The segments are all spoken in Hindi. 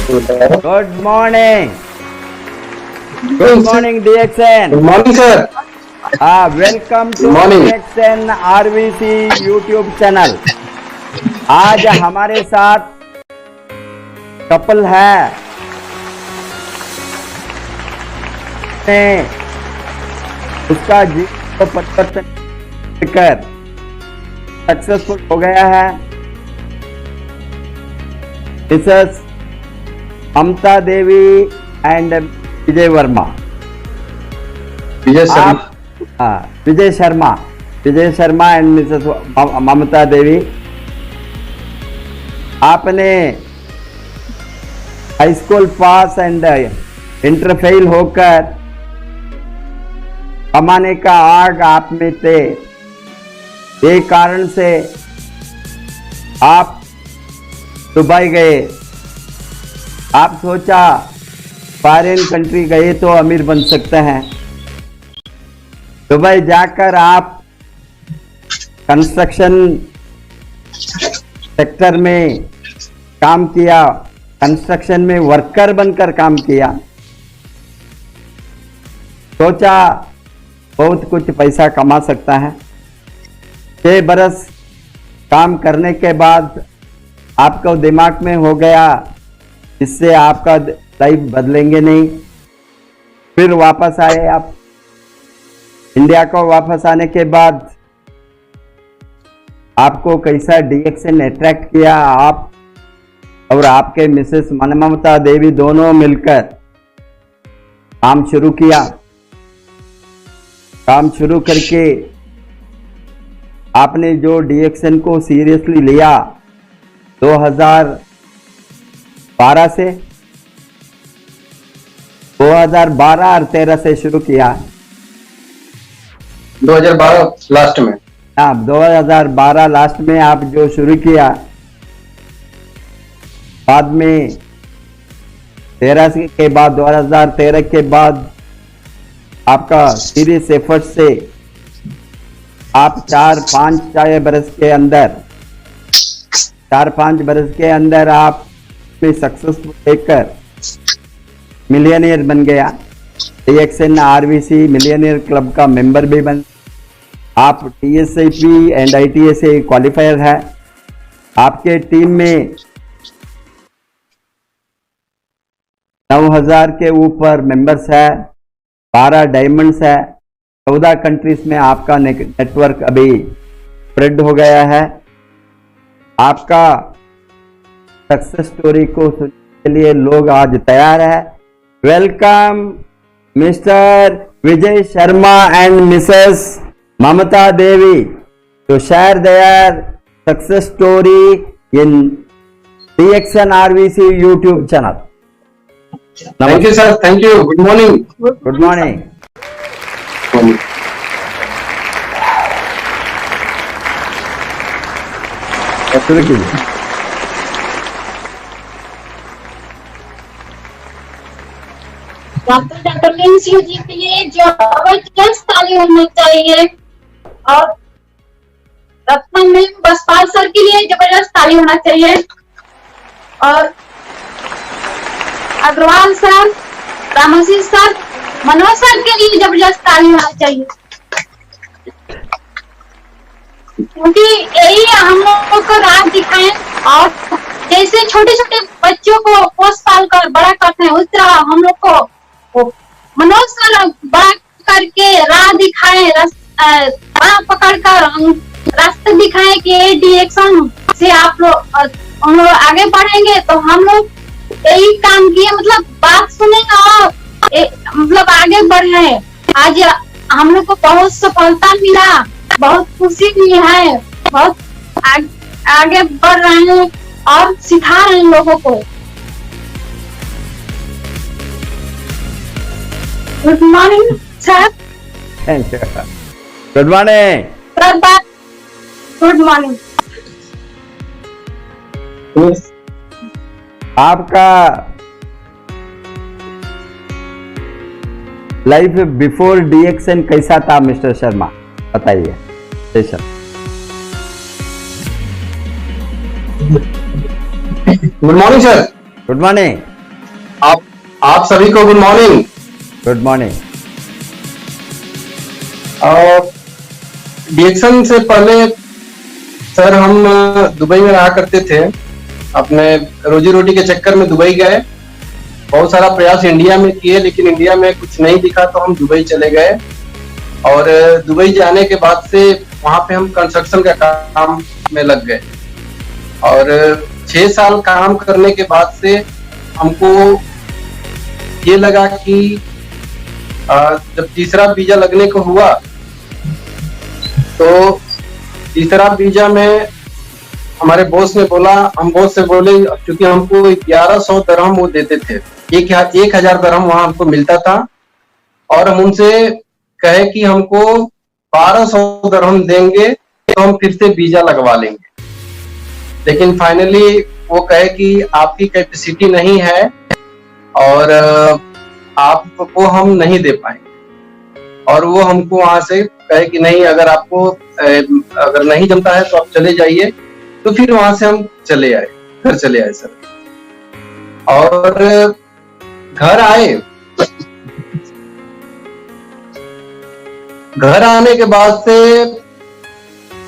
Good morning. Good morning, DXN. Good morning, sir. Welcome to morning. DXN RVC YouTube channel. आज हमारे साथ कपल है, उसका जीवन परिवर्तन कर सक्सेसफुल हो गया है। Mrs Mamta Devi and Vijay Verma. Vijay Sharma and Mrs Mamta Devi, आपने high school pass and inter fail होकर कमाने का आग आप में थे। ये कारण से आप दुबई गए। आप सोचा फॉरेन कंट्री गए तो अमीर बन सकते हैं। दुबई जाकर आप कंस्ट्रक्शन सेक्टर में काम किया, कंस्ट्रक्शन में वर्कर बनकर काम किया। सोचा बहुत कुछ पैसा कमा सकता है। 6 बरस काम करने के बाद आपको दिमाग में हो गया इससे आपका लाइफ बदलेंगे नहीं। फिर वापस आए आप इंडिया को। वापस आने के बाद आपको कैसा डीएक्सन अट्रैक्ट किया, आप और आपके मिसेस ममता देवी दोनों मिलकर काम शुरू किया। काम शुरू करके आपने जो डीएक्सन को सीरियसली लिया 2012 से 2012 और 13 से शुरू किया। 2012 लास्ट में। हाँ, 2012 लास्ट में आप जो शुरू किया, बाद में 13 के बाद 2013 के बाद आपका सीरियस एफर्ट से आप 4-5 बरस के अंदर आप में सक्सेसफुल लेकर मिलियनियर बन गया। DXN RVC मिलियनियर क्लब का मेंबर भी बन। आप TSIP एंड ITSA क्वालिफायर है। आपके टीम में 9000 के ऊपर मेंबर्स है, 12 डायमंड्स है, 14 कंट्रीज में आपका नेटवर्क अभी स्प्रेड हो गया है। आपका सक्सेस स्टोरी को सुनने के लिए लोग आज तैयार है। Welcome Mr Vijay Sharma and Mrs Mamta Devi to share their success story in DXN RVC YouTube channel. Thank you, sir. Thank you. Good morning. Good morning. शुरू कीजिए। डॉक्टर लिंसी जी के लिए जबरदस्त ताली होनी चाहिए और रत्न में बसपाल सर के लिए जबरदस्त ताली होना चाहिए और Agarwal sir, Ramashish sir, Manoj sir के लिए जबरदस्त ताली होना चाहिए, क्योंकि यही हम लोगों को राह दिखाएं और जैसे छोटे छोटे बच्चों को पोस पाल कर बड़ा करते हैं उस तरह हम लोग को मनोज सर बड़ा करके राह दिखाएं, राह पकड़ कर रास्ते दिखाएं कि DXN से आप लोग हम लोग आगे बढ़ेंगे। तो हम लोग यही काम किए, मतलब बात सुनेंगे और मतलब आगे बढ़ रहे हैं। आज हम लोग को बहुत सफलता मिला, बहुत खुशी भी है, बहुत आगे बढ़ रहे हैं और सिखा रहे हैं लोगों को। Good morning sir. Good morning. Good morning. आपका लाइफ बिफोर DXN कैसा था मिस्टर शर्मा, बताइए। Good morning sir. Good morning. आप सभी को good morning. Good morning. DXN से पहले सर हम दुबई में रहा करते थे, अपने रोजी रोटी के चक्कर में दुबई गए, बहुत सारा प्रयास इंडिया में किए लेकिन इंडिया में कुछ नहीं दिखा तो हम दुबई चले गए। और दुबई जाने के बाद से वहां पे हम कंस्ट्रक्शन का काम में लग गए और 6 साल काम करने के बाद से हमको ये लगा कि जब तीसरा वीजा लगने को हुआ तो तीसरा वीजा में हमारे बॉस ने बोला, हम बॉस से बोले, क्योंकि हमको 1100 दरहम वो देते थे, 1000 दरहम वहां हमको मिलता था, और हम उनसे कहे कि हमको 1200 दरहम देंगे तो हम फिर से वीजा लगवा लेंगे। लेकिन फाइनली वो कहे कि आपकी कैपेसिटी नहीं है और आपको हम नहीं दे पाएंगे, और वो हमको वहां से कहे कि नहीं, अगर आपको अगर नहीं जमता है तो आप चले जाइए। तो फिर वहां से हम चले आए, घर चले आए सर। और घर आए, घर आने के बाद से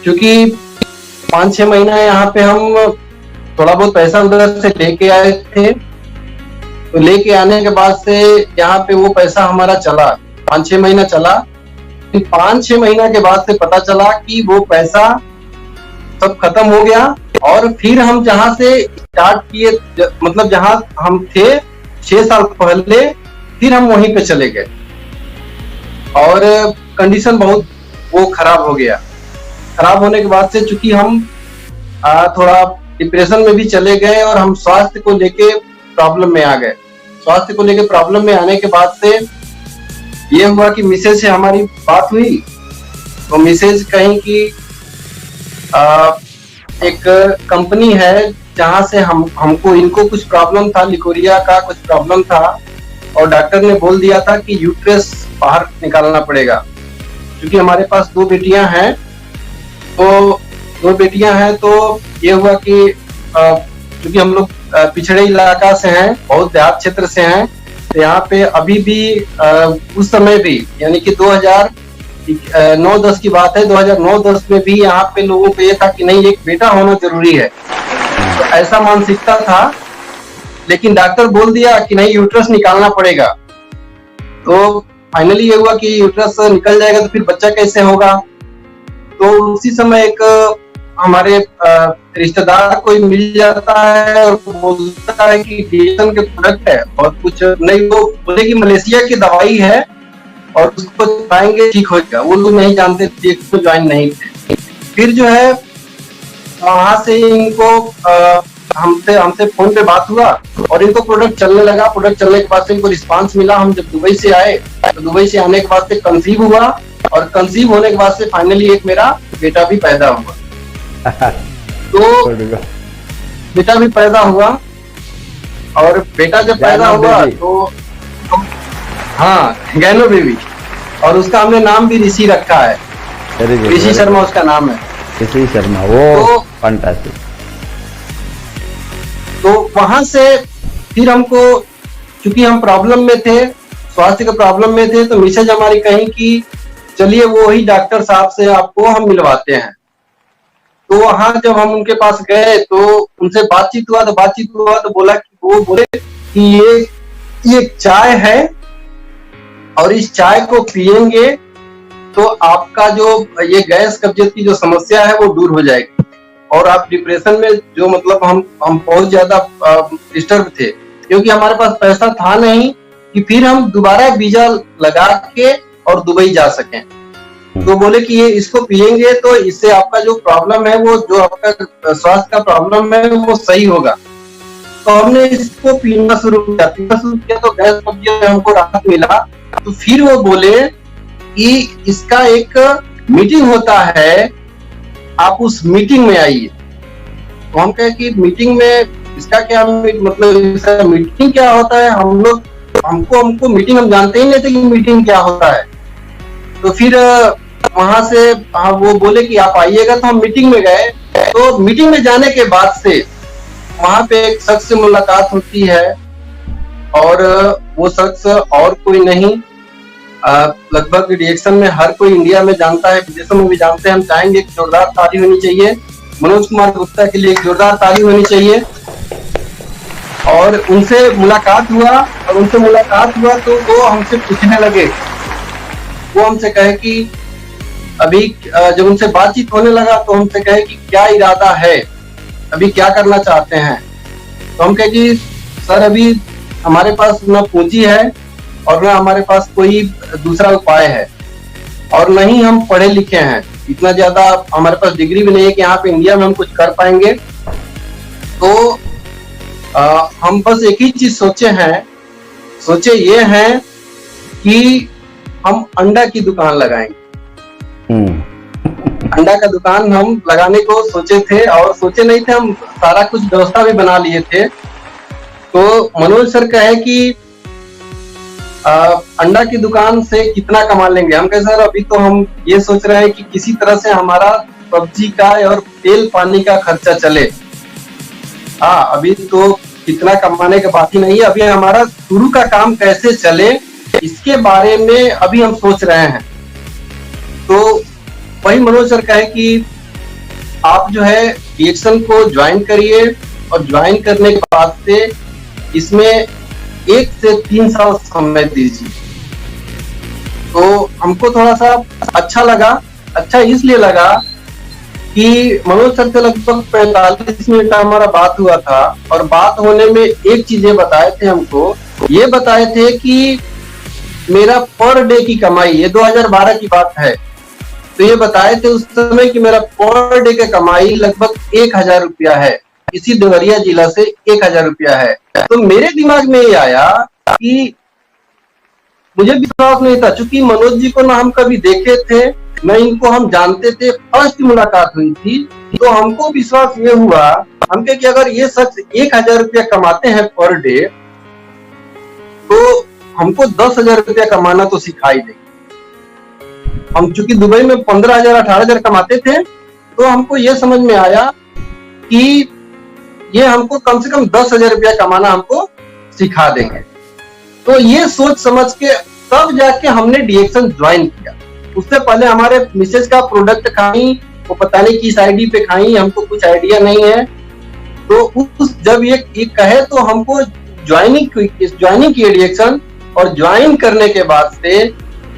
क्योंकि 5-6 महीना यहाँ पे हम थोड़ा बहुत पैसा उधर से लेके आए थे, तो लेके आने के बाद से यहाँ पे वो पैसा हमारा चला, 5-6 महीना चला। 5-6 महीना के बाद से पता चला कि वो पैसा सब खत्म हो गया, और फिर हम जहां से स्टार्ट किए, मतलब जहां हम थे 6 साल पहले, फिर हम वहीं पे चले गए और कंडीशन बहुत वो खराब हो गया। खराब होने के बाद से चूंकि हम थोड़ा डिप्रेशन में भी चले गए और हम स्वास्थ्य को लेके प्रॉब्लम में आ गए। स्वास्थ्य को लेके प्रॉब्लम में आने के बाद से ये हुआ कि मिसेज से हमारी बात हुई, तो मिसेज कहीं कि एक कंपनी है जहां से हमको इनको कुछ प्रॉब्लम था, लिकोरिया का कुछ प्रॉब्लम था, और डॉक्टर ने बोल दिया था कि यूट्रस बाहर निकालना पड़ेगा। क्योंकि हमारे पास 2 बेटियां हैं, तो 2 बेटियां हैं, तो ये हुआ कि क्योंकि हम लोग पिछड़े इलाका से हैं, बहुत देहात क्षेत्र से हैं, तो यहाँ पे अभी भी उस समय भी, यानी कि 2009-10 की बात है, 2009-10 में भी यहाँ पे लोगों को ये था कि नहीं, एक बेटा होना जरूरी है, तो ऐसा मानसिकता था। लेकिन डॉक्टर बोल दिया कि नहीं, यूट्रस निकालना पड़ेगा। तो फाइनली ये हुआ कि यूट्रस निकल जाएगा तो फिर बच्चा कैसे होगा। तो उसी समय एक हमारे रिश्तेदार कोई मिल जाता है और बोलता है कि डिएक्शन के प्रोडक्ट है और कुछ नहीं, वो बोले कि मलेशिया की दवाई है और उसको खाएंगे ठीक हो जाएगा। वो लोग नहीं जानते, डिएक्शन ज्वाइन नहीं थे। फिर जो है वहां से इनको हमसे फोन पे बात हुआ और इनको प्रोडक्ट चलने लगा। प्रोडक्ट चलने के बाद से इनको रिस्पांस मिला। हम जब दुबई से आए तो दुबई से आने के बाद से कंसीव हुआ, और कंसीव होने के बाद से फाइनली एक मेरा बेटा भी पैदा हुआ। तो बेटा भी पैदा हुआ, और बेटा जब पैदा हुआ तो हाँ, गैनो बेबी, और उसका हमने नाम भी ऋषि रखा है, ऋषि शर्मा उसका नाम है। ऋषि शर्मा, वो फैंटास्टिक। तो वहां से फिर हमको, क्योंकि हम प्रॉब्लम में थे, स्वास्थ्य के प्रॉब्लम में थे, तो मिसेज हमारी कहीं कि चलिए वो ही डॉक्टर साहब से आपको हम मिलवाते हैं। तो वहां जब हम उनके पास गए तो उनसे बातचीत हुआ तो बोला कि वो बोले कि ये चाय है और इस चाय को पिएंगे तो आपका जो ये गैस कब्जियत की जो समस्या है वो दूर हो जाएगी, और आप डिप्रेशन में जो, मतलब हम बहुत ज्यादा डिस्टर्ब थे, क्योंकि हमारे पास पैसा था नहीं कि फिर हम दोबारा वीजा लगा के और दुबई जा सकें। तो बोले कि ये इसको पिएंगे तो इससे आपका जो प्रॉब्लम है, वो जो आपका स्वास्थ्य का प्रॉब्लम है वो सही होगा। तो हमने इसको पीना शुरू किया तो गैस कब्जियत में हमको राहत मिला। तो फिर वो बोले कि इसका एक मीटिंग होता है, आप उस मीटिंग में आइए। तो हम कहे कि मीटिंग में इसका क्या मतलब, इसका मीटिंग क्या होता है? हमको मीटिंग, हम जानते ही नहीं थे कि मीटिंग क्या होता है। तो फिर वहां से वो बोले कि आप आइएगा, तो हम मीटिंग में गए। तो मीटिंग में जाने के बाद से वहां पे एक शख्स से मुलाकात होती है, और वो शख्स और कोई नहीं, लगभग रिएक्शन में हर कोई इंडिया में जानता है, विदेशों में भी जानते हैं। हम चाहेंगे एक जोरदार ताली होनी चाहिए मनोज कुमार गुप्ता के लिए, एक जोरदार ताली होनी चाहिए। और उनसे मुलाकात हुआ तो वो हमसे पूछने लगे, वो हमसे कहे कि अभी जब उनसे बातचीत होने लगा तो हमसे कहे कि क्या इरादा है, अभी क्या करना चाहते हैं। तो हम कहे कि सर अभी हमारे पास ना पूंजी है और ना हमारे पास कोई दूसरा उपाय है, और न ही हम पढ़े लिखे हैं, इतना ज्यादा हमारे पास डिग्री भी नहीं है कि यहाँ पे इंडिया में हम कुछ कर पाएंगे। तो हम बस एक ही चीज सोचे ये हैं कि हम अंडा की दुकान लगाएंगे। अंडा का दुकान हम लगाने को सोचे थे, और सोचे नहीं थे, हम सारा कुछ व्यवस्था भी बना लिए थे। तो मनोज सर कहे कि अंडा की दुकान से कितना कमा लेंगे। हम कहे सर अभी तो हम ये सोच रहे हैं कि किसी तरह से हमारा सब्जी का और तेल पानी का खर्चा चले। हाँ, अभी तो कितना कमाने का बाकी नहीं है, अभी हमारा शुरू का काम कैसे चले इसके बारे में अभी हम सोच रहे हैं। तो वही मनोज सर कहे कि आप जो है रिएक्शन को ज्वाइन करिए, और ज्वाइन करने के बाद से इसमें 1 से 3 साल समय दीजिए। तो हमको थोड़ा सा अच्छा लगा। अच्छा इसलिए लगा कि मनोज सर से लगभग 45 मिनट का हमारा बात हुआ था, और बात होने में एक चीज ये बताए थे हमको, ये बताए थे कि मेरा पर डे की कमाई, ये 2012 की बात है, तो ये बताए थे उस समय कि मेरा पर डे का कमाई लगभग 1000 रुपया है, इसी देवरिया जिला से 1000 रुपया है। तो मेरे दिमाग में ये आया कि मुझे विश्वास नहीं था, चूंकि मनोज जी को ना हम कभी देखे थे, न इनको हम जानते थे, फर्स्ट मुलाकात हुई थी, तो हमको विश्वास ये हुआ, हम कहे कि अगर ये शख्स 1000 रुपया कमाते हैं पर डे, तो हमको 10,000 रुपया कमाना तो सिखा ही देंगे। हम चूंकि दुबई में 15,000 18,000 कमाते थे, तो हमको ये समझ में आया कि ये हमको कम से कम 10,000 रुपया कमाना हमको सिखा देंगे। तो ये सोच समझ के तब जाके हमने डीएक्शन ज्वाइन किया। उससे पहले हमारे मिसेज का प्रोडक्ट खाई, वो पता नहीं किस आईडी पे खाई, हमको कुछ आइडिया नहीं है। तो उस जब ये कहे तो हमको ज्वाइनिंग की डीएक्शन, और ज्वाइन करने के बाद से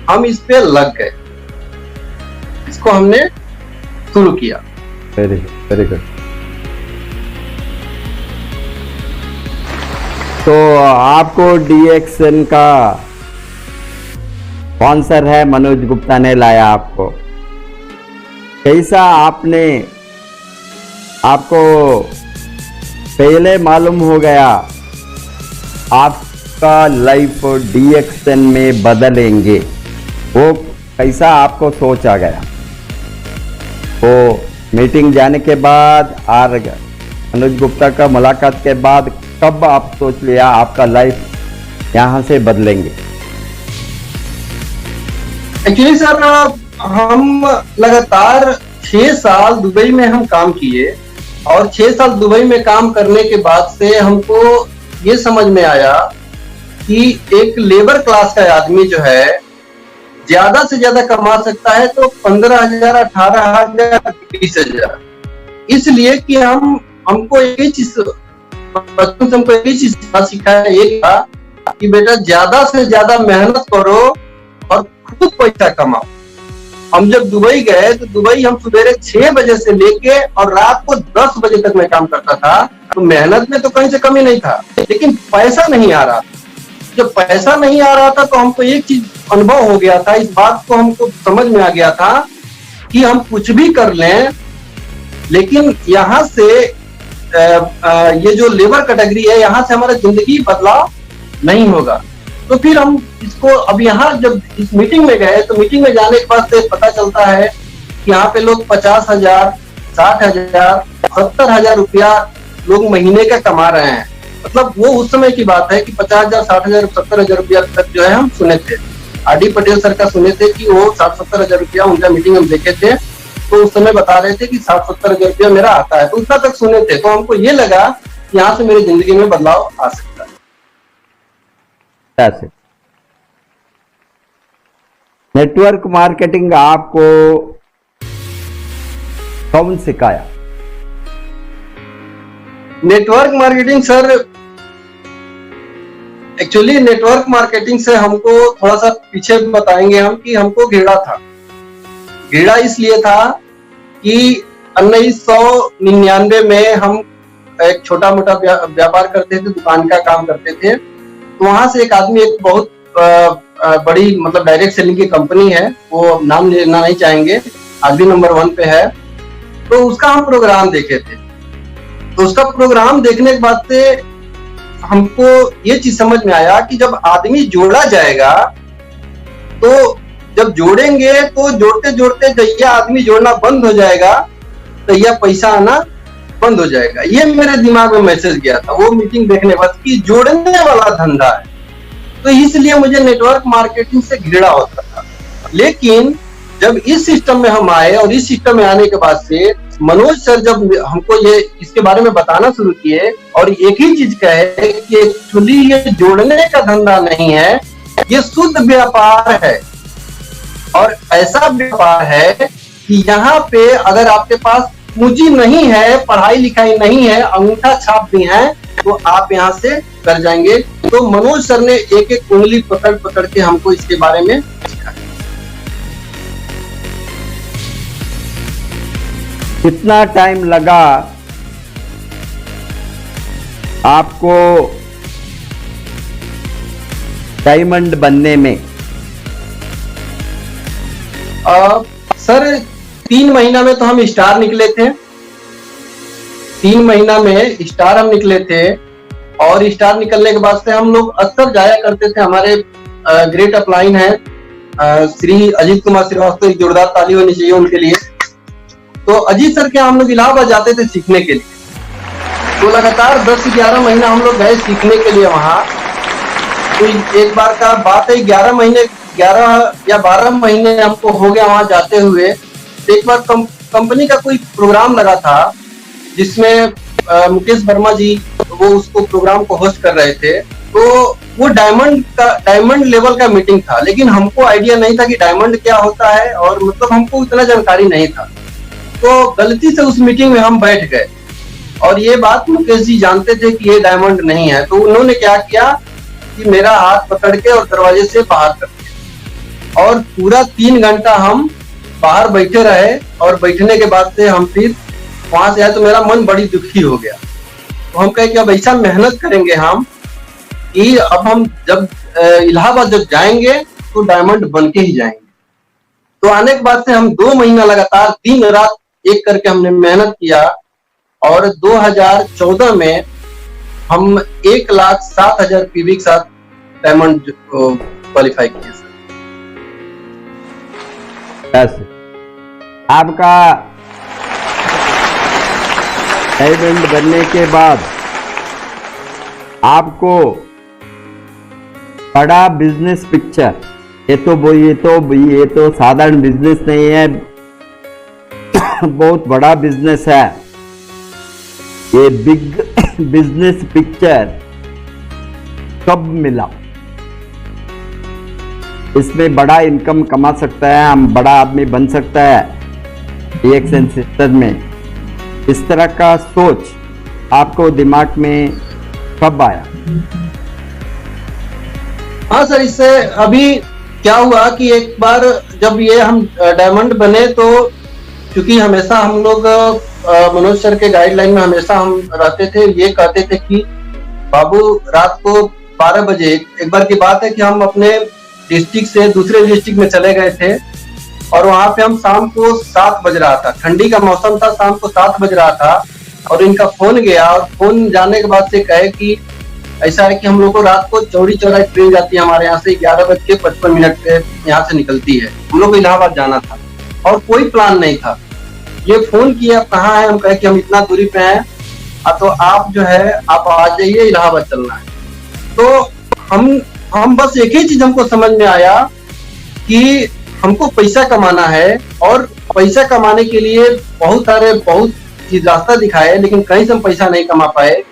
हम इस पे लग गए, इसको हमने शुरू किया। Very good. तो आपको डीएक्शन का स्पॉन्सर है, मनोज गुप्ता ने लाया आपको। कैसा आपको पहले मालूम हो गया आपका लाइफ डीएक्शन में बदलेंगे, वो कैसा आपको सोच आ गया? वो मीटिंग जाने के बाद और मनोज गुप्ता का मुलाकात के बाद कब आप सोच लिया आपका लाइफ यहाँ से बदलेंगे? एक्चुअली सर हम लगातार 6 साल दुबई में हम काम किए, और 6 साल दुबई में काम करने के बाद से हमको ये समझ में आया कि एक लेबर क्लास का आदमी जो है ज्यादा से ज्यादा कमा सकता है तो 15,000 18,000 20,000। इसलिए कि हमको एक ही चीज बचपन से हमको एक ही चीज सिखाया, ये था कि बेटा ज्यादा से ज्यादा मेहनत करो और खुद पैसा कमाओ। हम जब दुबई गए तो दुबई हम सुबह 6 बजे से लेके और रात को 10 बजे तक मैं काम करता था। तो मेहनत में तो कहीं से कमी नहीं था, लेकिन पैसा नहीं आ रहा था। जब पैसा नहीं आ रहा था तो हमको एक चीज अनुभव हो गया था, इस बात को हमको समझ में आ गया था कि हम कुछ भी कर लें, लेकिन यहाँ से ये जो लेबर कैटेगरी है, यहाँ से हमारा जिंदगी बदलाव नहीं होगा। तो फिर हम इसको अब यहाँ जब इस मीटिंग में गए तो मीटिंग में जाने के बाद से पता चलता है कि यहाँ पे लोग 50,000 60,000 70,000 रुपया लोग महीने का कमा रहे हैं। मतलब वो उस समय की बात है कि 50,000 60,000 70,000 रुपया तक जो है हम सुने थे। आरडी पटेल सर का सुने थे कि वो 60-70,000 रुपया, उनका मीटिंग हम देखे थे तो उस समय बता रहे थे कि 60-70,000 रुपया मेरा आता है, तो उतना तक सुने थे। तो हमको ये लगा कि यहाँ से मेरी जिंदगी में बदलाव आ सकता है। ऐसे नेटवर्क मार्केटिंग आपको कौन सिखाया? Network marketing sir, actually network marketing से हमको थोड़ा सा पीछे बताएंगे हम कि हमको घेरा था। घेरा इसलिए था कि 1999 में हम एक छोटा मोटा व्यापार करते थे, दुकान का काम करते थे। तो वहां से एक आदमी, एक बहुत बड़ी मतलब डायरेक्ट सेलिंग की कंपनी है, वो नाम लेना नहीं चाहेंगे, आज भी नंबर 1 पे है। तो उसका हम प्रोग्राम देखे थे। तो उसका प्रोग्राम देखने के बाद से हमको ये चीज समझ में आया कि जब आदमी जोड़ा जाएगा, तो जब जोड़ेंगे तो जोड़ते जोड़ते जैया आदमी जोड़ना बंद हो जाएगा, तैया पैसा आना बंद हो जाएगा। ये मेरे दिमाग में मैसेज गया था वो मीटिंग देखने बाद कि जोड़ने वाला धंधा है। तो इसलिए मुझे नेटवर्क मार्केटिंग से घृणा होता था। लेकिन जब इस सिस्टम में हम आए और इस सिस्टम में आने के बाद से मनोज सर जब हमको ये इसके बारे में बताना शुरू किए और एक ही चीज कहे कि एक्चुअली ये जोड़ने का धंधा नहीं है, ये शुद्ध व्यापार है। और ऐसा व्यापार है कि यहाँ पे अगर आपके पास पूंजी नहीं है, पढ़ाई लिखाई नहीं है, अंगूठा छाप भी है, तो आप यहाँ से कर जाएंगे। तो मनोज सर ने एक एक उंगली पकड़ पकड़ के हमको इसके बारे में सिखाया। कितना टाइम लगा आपको डायमंड बनने में? सर 3 महीना में तो हम स्टार निकले थे। 3 महीना में स्टार हम निकले थे। और स्टार निकलने के बाद से हम लोग अक्सर जाया करते थे। हमारे ग्रेट अपलाइन है श्री अजीत कुमार श्रीवास्तव, एक जोरदार ताली होनी चाहिए उनके लिए। तो अजीत सर के हम लोग इलाहाबाद जाते थे सीखने के लिए। तो लगातार 10-11 महीना हम लोग गए सीखने के लिए वहां। तो एक बार का बात है 11 या 12 महीने हमको हो गया वहां जाते हुए। एक बार कंपनी का कोई प्रोग्राम लगा था जिसमें मुकेश वर्मा जी वो उसको प्रोग्राम को होस्ट कर रहे थे। तो वो डायमंड लेवल का मीटिंग था, लेकिन हमको आइडिया नहीं था कि डायमंड क्या होता है और मतलब हमको उतना जानकारी नहीं था। तो गलती से उस मीटिंग में हम बैठ गए और ये बात मुकेश जी जानते थे कि ये डायमंड नहीं है। तो उन्होंने क्या किया कि मेरा हाथ पकड़ के और दरवाजे से बाहर कर दिया और पूरा 3 घंटा हम बाहर बैठे रहे। और बैठने के बाद से हम फिर वहां से आए तो मेरा मन बड़ी दुखी हो गया। तो हम कहे कि अब ऐसा मेहनत करेंगे हम कि अब हम जब इलाहाबाद जब जाएंगे तो डायमंड बन के ही जाएंगे। तो आने के बाद से हम 2 महीना लगातार दिन रात एक करके हमने मेहनत किया और 2014 में हम 1,07,000 पीवी के साथ डायमंड क्वालिफाई किए। ऐसे आपका डायमंड बनने के बाद आपको बड़ा बिजनेस पिक्चर, ये तो साधारण बिजनेस नहीं है, बहुत बड़ा बिजनेस है। ये बिग बिजनेस पिक्चर कब मिला? इसमें बड़ा इनकम कमा सकता है, हम बड़ा आदमी बन सकता है एक सेंटर में। इस तरह का सोच आपको दिमाग में कब आया? हाँ सर, इससे अभी क्या हुआ कि एक बार जब ये हम डायमंड बने तो क्योंकि हमेशा हम लोग मनोज सर के गाइडलाइन में हमेशा हम रहते थे, ये कहते थे कि बाबू रात को 12 बजे, एक बार की बात है कि हम अपने डिस्ट्रिक्ट से दूसरे डिस्ट्रिक्ट में चले गए थे और वहां पे हम शाम को 7 बज रहा था, ठंडी का मौसम था, शाम को 7 बज रहा था और इनका फोन गया और फोन जाने के बाद से कहे कि ऐसा है कि हम लोग को रात को चौड़ी चौड़ा ट्रेन जाती है हमारे यहाँ से 11:55 पे यहाँ से निकलती है। हम लोग को इलाहाबाद जाना था और कोई प्लान नहीं था। ये फोन किया कहाँ है, हम कहे कि हम इतना दूरी पे हैं, तो आप जो है आप आ जाइए, इलाहाबाद चलना है। तो हम बस एक ही चीज हमको समझ में आया कि हमको पैसा कमाना है और पैसा कमाने के लिए बहुत चीज रास्ता दिखाए, लेकिन कहीं से हम पैसा नहीं कमा पाए।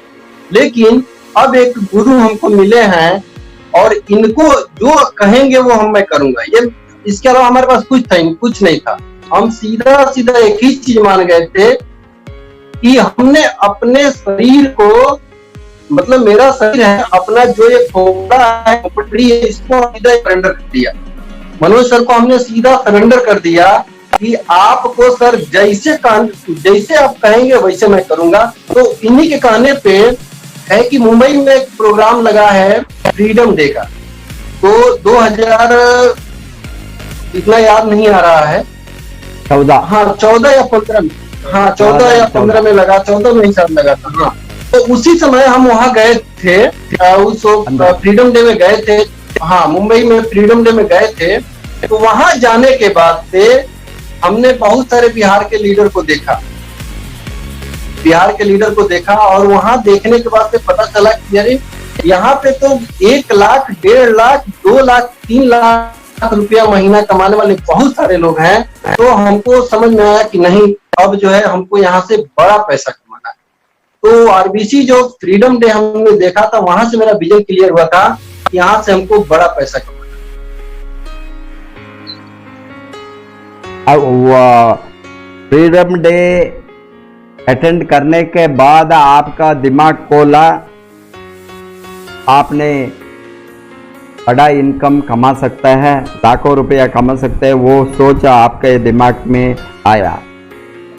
लेकिन अब एक गुरु हमको मिले हैं और इनको जो कहेंगे वो मैं करूंगा। ये इसके अलावा हमारे पास कुछ नहीं था। हम सीधा सीधा एक ही चीज मान गए थे कि हमने अपने शरीर को, मतलब मेरा शरीर है, अपना जो ये खोपड़ा है, खोपड़ी है, इसको सीधा सरेंडर कर दिया। मनोज सर को हमने सीधा सरेंडर कर दिया कि आपको सर जैसे आप कहेंगे वैसे मैं करूंगा। तो इन्हीं के कहने पे है कि मुंबई में एक प्रोग्राम लगा है फ्रीडम डे का। तो 2000 इतना याद नहीं आ रहा है, 14 या 15 हाँ 14 या 15 में लगा, 14 में ही शायद लगा था। हाँ, तो उसी समय हम वहां गए थे, उस फ्रीडम डे में गए थे। हाँ, मुंबई में फ्रीडम डे में गए थे। तो वहां जाने के बाद से हमने बहुत सारे बिहार के लीडर को देखा और वहां देखने के बाद से पता चला कि अरे यहाँ पे तो 1 लाख, 1.5 लाख, 2 लाख, 3 लाख रुपया महीना कमाने वाले बहुत सारे लोग हैं। तो हमको समझ में आया कि नहीं, अब जो है हमको यहाँ से बड़ा पैसा कमाना है। तो आरबीसी जो फ्रीडम डे हमने देखा था, वहां से मेरा विजन क्लियर हुआ था कि यहाँ से हमको बड़ा पैसा कमाना है। फ्रीडम डे अटेंड करने के बाद आपका दिमाग खोला, आपने बड़ा इनकम कमा सकता है, लाखों रुपया कमा सकते हैं, वो सोच आपके दिमाग में आया।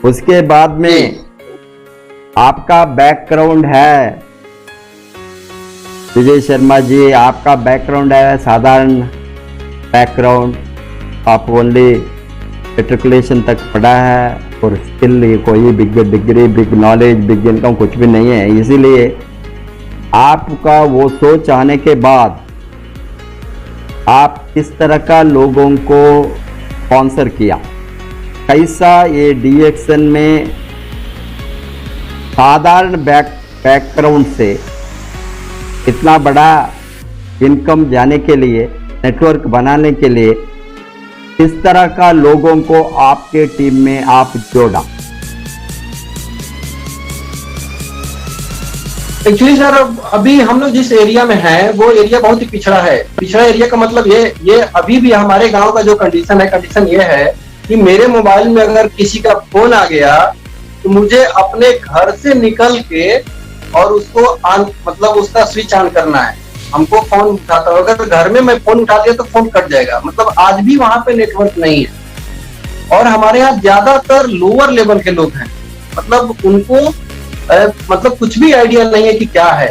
उसके बाद में आपका बैकग्राउंड है, विजय शर्मा जी, आपका बैकग्राउंड है साधारण बैकग्राउंड, आप ओनली मेट्रिकुलेशन तक पढ़ा है और स्किल ये कोई big degree, big knowledge, big income कुछ भी नहीं है। इसीलिए आपका वो सोच आने के बाद आप किस तरह का लोगों को स्पॉन्सर किया, कैसा ये डीएक्सन में साधारण बैकग्राउंड से इतना बड़ा इनकम जाने के लिए, नेटवर्क बनाने के लिए किस तरह का लोगों को आपके टीम में आप जोड़ा? एक्चुअली सर, अभी हम लोग जिस एरिया में हैं वो एरिया बहुत ही पिछड़ा है। पिछड़ा एरिया का मतलब ये अभी भी हमारे गांव का जो कंडीशन ये है कि मेरे मोबाइल में अगर किसी का फोन आ गया तो मुझे अपने घर से निकल के और उसको मतलब उसका स्विच ऑन करना है। हमको फोन उठाता है, अगर घर में मैं फोन उठा दिया तो फोन कट जाएगा। मतलब आज भी वहां पे नेटवर्क नहीं है। और हमारे यहाँ ज्यादातर लोअर लेवल के लोग हैं, मतलब उनको मतलब कुछ भी आइडिया नहीं है कि क्या है।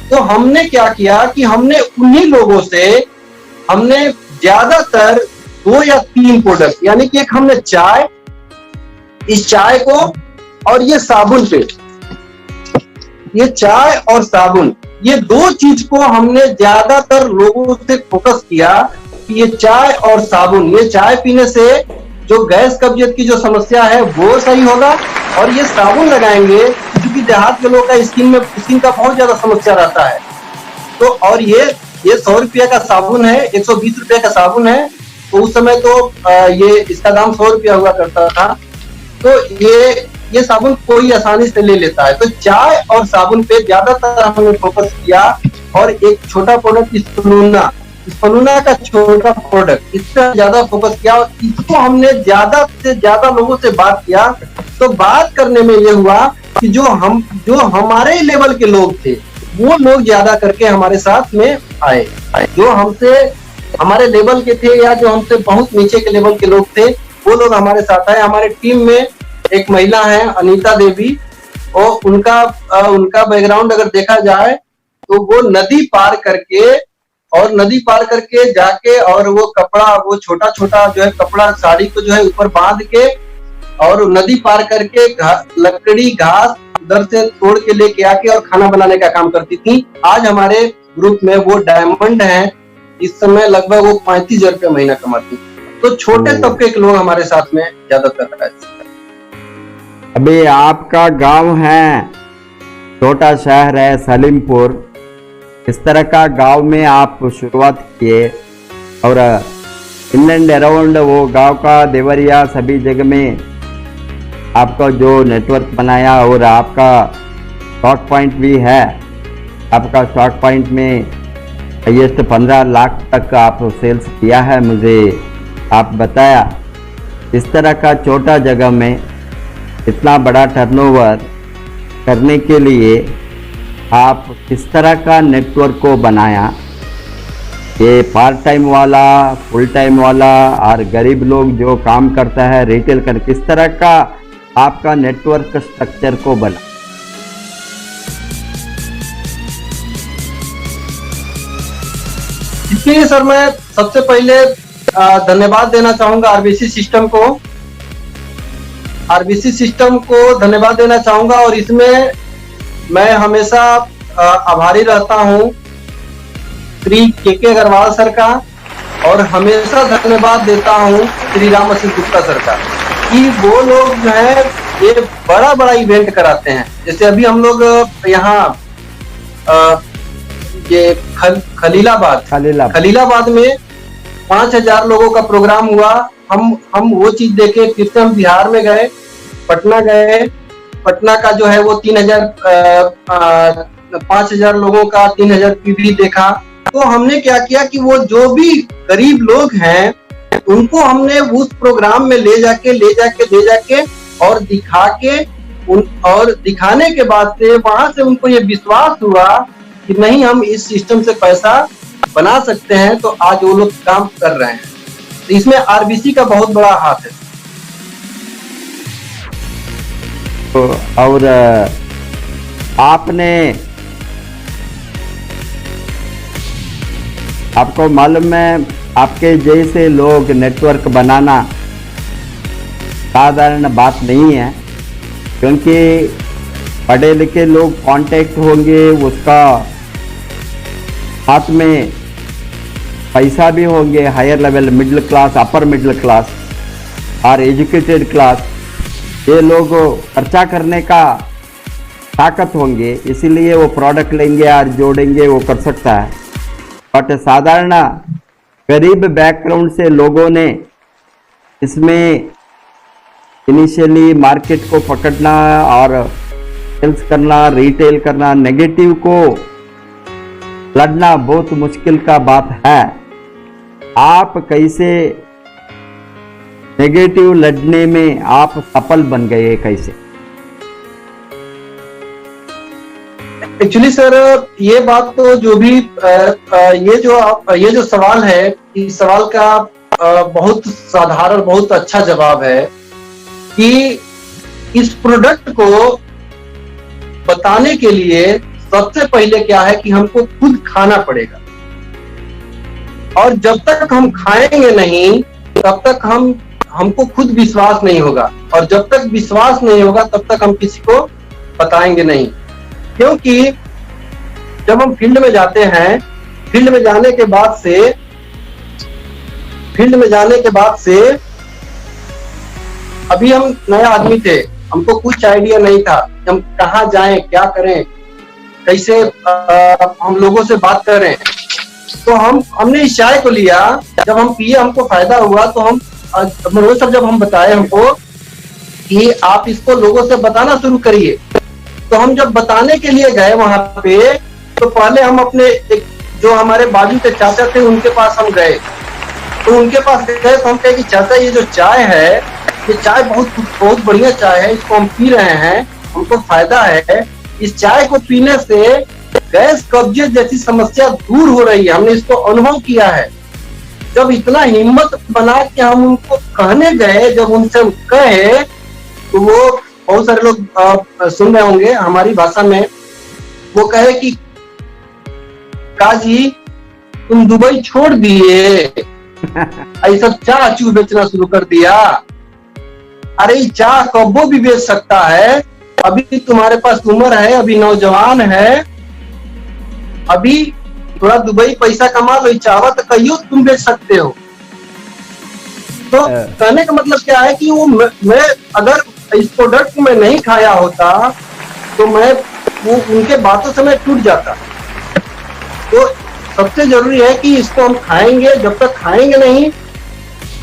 तो हमने क्या किया कि हमने उन्हीं लोगों से हमने ज्यादातर 2 या 3 प्रोडक्ट, यानी कि एक हमने चाय, इस चाय को और ये साबुन पे, ये चाय और साबुन, ये 2 चीज को हमने ज्यादातर लोगों से फोकस किया कि ये चाय और साबुन, ये चाय पीने से जो गैस कब्जियत की जो समस्या है वो सही होगा, और ये साबुन लगाएंगे क्योंकि देहात के लोगों का स्किन का बहुत ज्यादा समस्या रहता है। तो और ये 100 रुपया का साबुन है, 120 रुपया का साबुन है। तो उस समय तो ये इसका दाम 100 रुपया हुआ करता था। तो ये साबुन कोई आसानी से ले लेता है। तो चाय और साबुन पे ज्यादातर हमने फोकस किया। और एक छोटा प्रोडक्ट स्पनुना का छोटा प्रोडक्ट, इस पर ज्यादा फोकस किया और इसको हमने ज्यादा से ज्यादा लोगों से बात किया। तो बात करने में ये हुआ कि जो हमारे लेवल के लोग थे वो लोग ज्यादा करके हमारे साथ में आए। जो हमसे हमारे लेवल के थे या जो हमसे बहुत नीचे के लेवल के लोग थे वो लोग हमारे साथ आए। हमारे टीम में एक महिला है अनीता देवी, और उनका बैकग्राउंड अगर देखा जाए तो वो नदी पार करके जाके और वो कपड़ा, वो छोटा छोटा जो है कपड़ा, साड़ी को जो है ऊपर बांध के और नदी पार करके लकड़ी घास उधर से तोड़ के लेके आके और खाना बनाने का काम करती थी। आज हमारे ग्रुप में वो डायमंड है। इस समय लगभग वो 35,000 रुपया महीना कमाती। तो छोटे तबके के लोग हमारे साथ में ज्यादातर है। अभी आपका गांव है, छोटा शहर है सलीमपुर, इस तरह का गांव में आप शुरुआत किए और इन एंड अराउंड वो गांव का देवरिया सभी जगह में आपका जो नेटवर्क बनाया और आपका शॉर्ट पॉइंट भी है। आपका शॉर्ट पॉइंट में हाईएस्ट 15 लाख तक आप सेल्स किया है, मुझे आप बताया। इस तरह का छोटा जगह में इतना बड़ा टर्नओवर करने के लिए आप किस तरह का नेटवर्क को बनाया? ये पार्ट टाइम वाला, फुल टाइम वाला और गरीब लोग जो काम करता है रिटेल कर, किस तरह का आपका नेटवर्क स्ट्रक्चर को बना? इसलिए सर मैं सबसे पहले धन्यवाद देना चाहूंगा आरबीसी सिस्टम को। आरबीसी सिस्टम को धन्यवाद देना चाहूंगा और इसमें मैं हमेशा आभारी रहता हूं श्री के अग्रवाल सर का, और हमेशा धन्यवाद देता हूं श्री राम सिंह गुप्ता सर का कि वो लोग जो है ये बड़ा बड़ा इवेंट कराते हैं। जैसे अभी हम लोग यहाँ ये खलीलाबाद में 5000 लोगों का प्रोग्राम हुआ। हम वो चीज देखे, फिर से हम बिहार में गए, पटना गए। पटना का जो है वो 5000 लोगों का 3000 पीवी देखा। तो हमने क्या किया कि वो जो भी गरीब लोग हैं उनको हमने उस प्रोग्राम में ले जाके और दिखा के और दिखाने के बाद से वहां से उनको ये विश्वास हुआ कि नहीं, हम इस सिस्टम से पैसा बना सकते हैं। तो आज वो लोग काम कर रहे हैं। तो इसमें आरबीसी का बहुत बड़ा हाथ है। और आपको मालूम है आपके जैसे लोग नेटवर्क बनाना साधारण बात नहीं है, क्योंकि पढ़े लिखे लोग कांटेक्ट होंगे, उसका हाथ में पैसा भी होंगे, higher level, middle class, upper middle class और एजुकेटेड क्लास, ये लोग खर्चा करने का ताकत होंगे, इसीलिए वो प्रोडक्ट लेंगे और जोड़ेंगे, वो कर सकता है। बट साधारण गरीब बैकग्राउंड से लोगों ने इसमें इनिशियली मार्केट को पकड़ना और सेल्स करना, रिटेल करना, नेगेटिव को लड़ना बहुत मुश्किल का बात है। आप कैसे नेगेटिव लड़ने में आप सफल बन गए, कैसे? एक्चुअली सर ये बात तो जो भी ये जो सवाल है, इस सवाल का बहुत साधारण, बहुत अच्छा जवाब है कि इस प्रोडक्ट को बताने के लिए सबसे पहले क्या है कि हमको खुद खाना पड़ेगा, और जब तक हम खाएंगे नहीं तब तक हमको खुद विश्वास नहीं होगा, और जब तक विश्वास नहीं होगा तब तक हम किसी को बताएंगे नहीं। क्योंकि जब हम फील्ड में जाते हैं, फील्ड में जाने के बाद से अभी हम नए आदमी थे, हमको कुछ आइडिया नहीं था हम कहाँ जाएं, क्या करें, कैसे हम लोगों से बात करें। तो हमने इस चाय को लिया, जब हम पिए हमको फायदा हुआ, तो हम मनोज सर जब हम बताए हमको कि आप इसको लोगों से बताना शुरू करिए, तो हम जब बताने के लिए गए वहां पे, तो पहले हम अपने जो हमारे बाजू के चाचा थे उनके पास हम गए। तो उनके पास गए तो हम कहे कि चाचा ये जो चाय है, ये चाय बहुत बढ़िया चाय है, इसको हम पी रहे हैं, हमको फायदा है। इस चाय को पीने से गैस कब्जे जैसी समस्या दूर हो रही है, हमने इसको अनुभव किया है। जब इतना हिम्मत बना के हम उनको कहने गए, जब उनसे हम कहे, तो वो बहुत सारे लोग सुन रहे होंगे हमारी भाषा में, वो कहे कि काजी तुम दुबई छोड़ दिए, ऐसा चाह चू बेचना शुरू कर दिया। अरे चाह कब्बो भी बेच सकता है, अभी तुम्हारे पास उम्र है, अभी नौजवान है, अभी थोड़ा दुबई पैसा कमा लो, चाहवा तो कहियो तुम बेच सकते हो। तो कहने का मतलब क्या है कि वो मैं अगर इस प्रोडक्ट को मैं नहीं खाया होता तो मैं वो उनके बातों से मैं टूट जाता। तो सबसे जरूरी है कि इसको हम खाएंगे, जब तक खाएंगे नहीं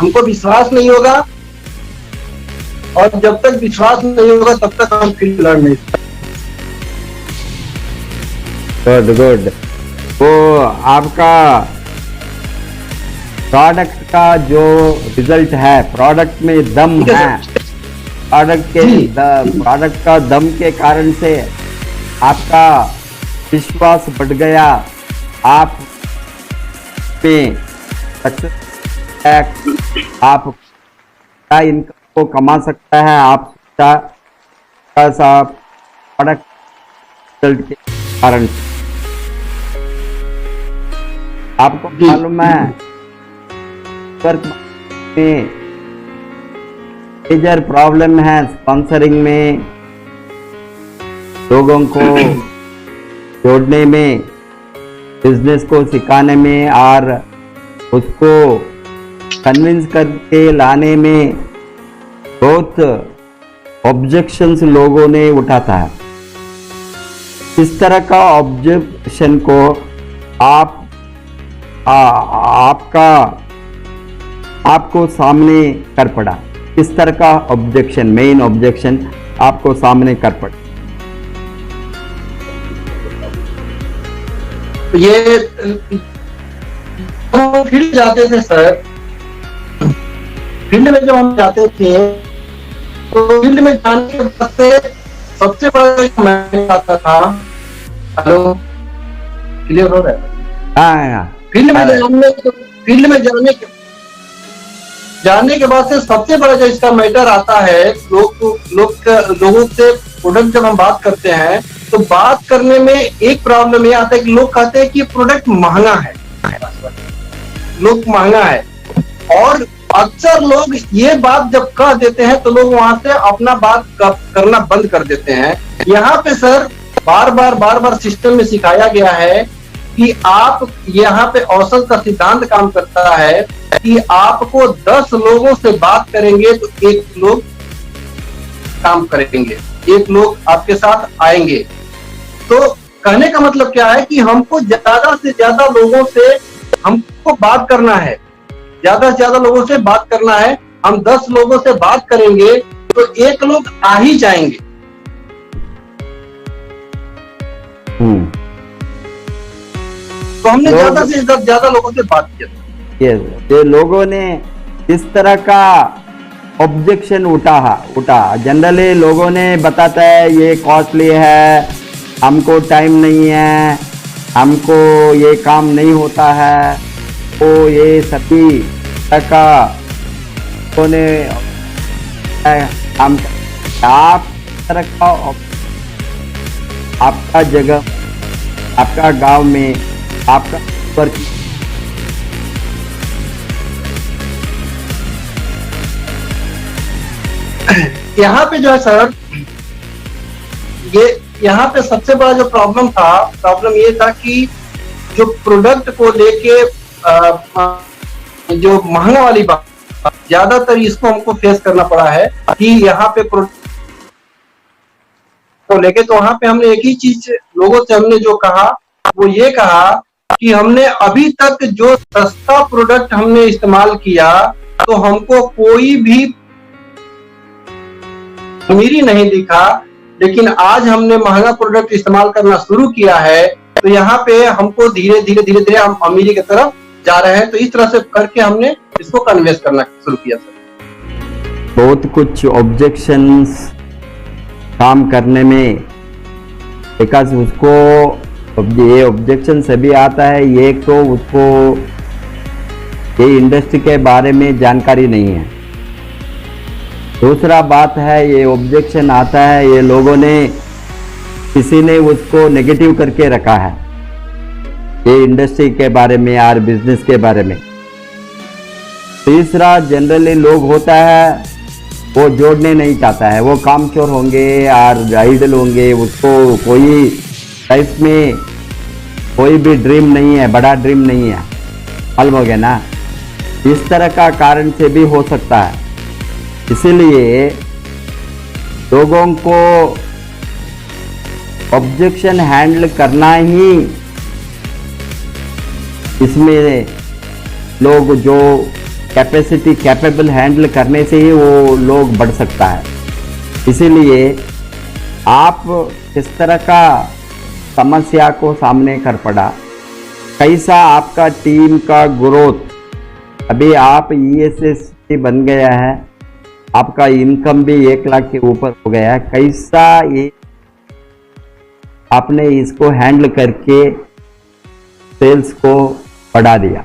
हमको विश्वास नहीं होगा, और जब तक विश्वास नहीं होगा तब तक हम फील्ड लड़ नहीं सकते। गुड। वो आपका प्रोडक्ट का जो रिजल्ट है, प्रोडक्ट में दम ठीक है है, सर। जी। प्रोडक्ट का दम के कारण से आपका विश्वास बढ़ गया, आप में सक्सेस, आप क्या इनकम को कमा सकता है, आप प्रोडक्ट रिजल्ट के कारण से। आपको जी। मालूम है वर्क में मेजर प्रॉब्लम है स्पॉन्सरिंग में, लोगों को जोड़ने में, बिजनेस को सिखाने में और उसको कन्विंस करके लाने में बहुत ऑब्जेक्शंस लोगों ने उठाता है। इस तरह का ऑब्जेक्शन को आपको सामने कर पड़ा। इस तरह का ऑब्जेक्शन, मेन ऑब्जेक्शन आपको सामने कर पड़ा। ये हम फील्ड जाते थे सर, फील्ड में जब हम जाते थे तो फील्ड में जाने के बाद से सबसे बड़ा जो मैंने आता था, हेलो क्लियर हो रहा है? हाँ, फील्ड में जाने के बाद से सबसे बड़ा जो इसका मैटर आता है, लोगों से प्रोडक्ट जब हम बात करते हैं तो बात करने में एक प्रॉब्लम ये आता है कि लोग कहते हैं कि प्रोडक्ट महंगा है, लोग महंगा है, और अक्सर लोग ये बात जब कह देते हैं तो लोग वहां से अपना बात करना बंद कर देते हैं। यहाँ पे सर बार बार सिस्टम में सिखाया गया है कि आप यहाँ पे औसत का सिद्धांत काम करता है कि आपको 10 लोगों से बात करेंगे तो एक लोग काम करेंगे, एक लोग आपके साथ आएंगे। तो कहने का मतलब क्या है कि हमको ज्यादा से ज्यादा लोगों से हमको बात करना है, ज्यादा से ज्यादा लोगों से बात करना है। हम 10 लोगों से बात करेंगे तो एक लोग आ ही जाएंगे। तो हमने ज्यादा से ज्यादा लोगों से बात किया। ये लोगों ने इस तरह का ऑब्जेक्शन उठा। जनरली लोगों ने बताता है ये कॉस्टली है, हमको टाइम नहीं है, हमको ये काम नहीं होता है, तो ये सभी तरह का आप तरह का आपका जगह, आपका गांव में, आपका वर्क यहाँ पे जो है सर, ये यहाँ पे सबसे बड़ा जो प्रॉब्लम ये था कि जो प्रोडक्ट को लेके जो महंगा वाली बात, ज्यादातर इसको हमको फेस करना पड़ा है कि यहाँ पे प्रोडक्ट को लेके, तो वहां पे हमने एक ही चीज लोगों से हमने जो कहा वो ये कहा कि हमने अभी तक जो सस्ता प्रोडक्ट हमने इस्तेमाल किया तो हमको कोई भी अमीरी नहीं दिखा, लेकिन आज हमने महंगा प्रोडक्ट इस्तेमाल करना शुरू किया है तो यहाँ पे हमको धीरे धीरे हम अमीरी की तरफ जा रहे हैं। तो इस तरह से करके हमने इसको कन्वेंस करना शुरू किया सर। बहुत कुछ ऑब्जेक्शंस काम करने में, बिकॉज उसको ये ऑब्जेक्शन सभी आता है, ये तो उसको ये इंडस्ट्री के बारे में जानकारी नहीं है। दूसरा बात है ये ऑब्जेक्शन आता है, ये लोगों ने किसी ने उसको नेगेटिव करके रखा है ये इंडस्ट्री के बारे में और बिजनेस के बारे में। तीसरा जनरली लोग होता है वो जोड़ने नहीं चाहता है, वो कामचोर होंगे और आइडल होंगे, उसको कोई लाइफ में कोई भी ड्रीम नहीं है, बड़ा ड्रीम नहीं है, हल हो गया ना। इस तरह का कारण से भी हो सकता है। इसीलिए लोगों को ऑब्जेक्शन हैंडल करना ही, इसमें लोग जो कैपेबल हैंडल करने से ही वो लोग बढ़ सकता है। इसीलिए आप इस तरह का समस्या को सामने कर पड़ा कैसा आपका टीम का ग्रोथ, अभी आप ESS बन गया है, आपका इनकम भी 1 लाख के ऊपर हो गया है, कैसा ये आपने इसको हैंडल करके सेल्स को बढ़ा दिया?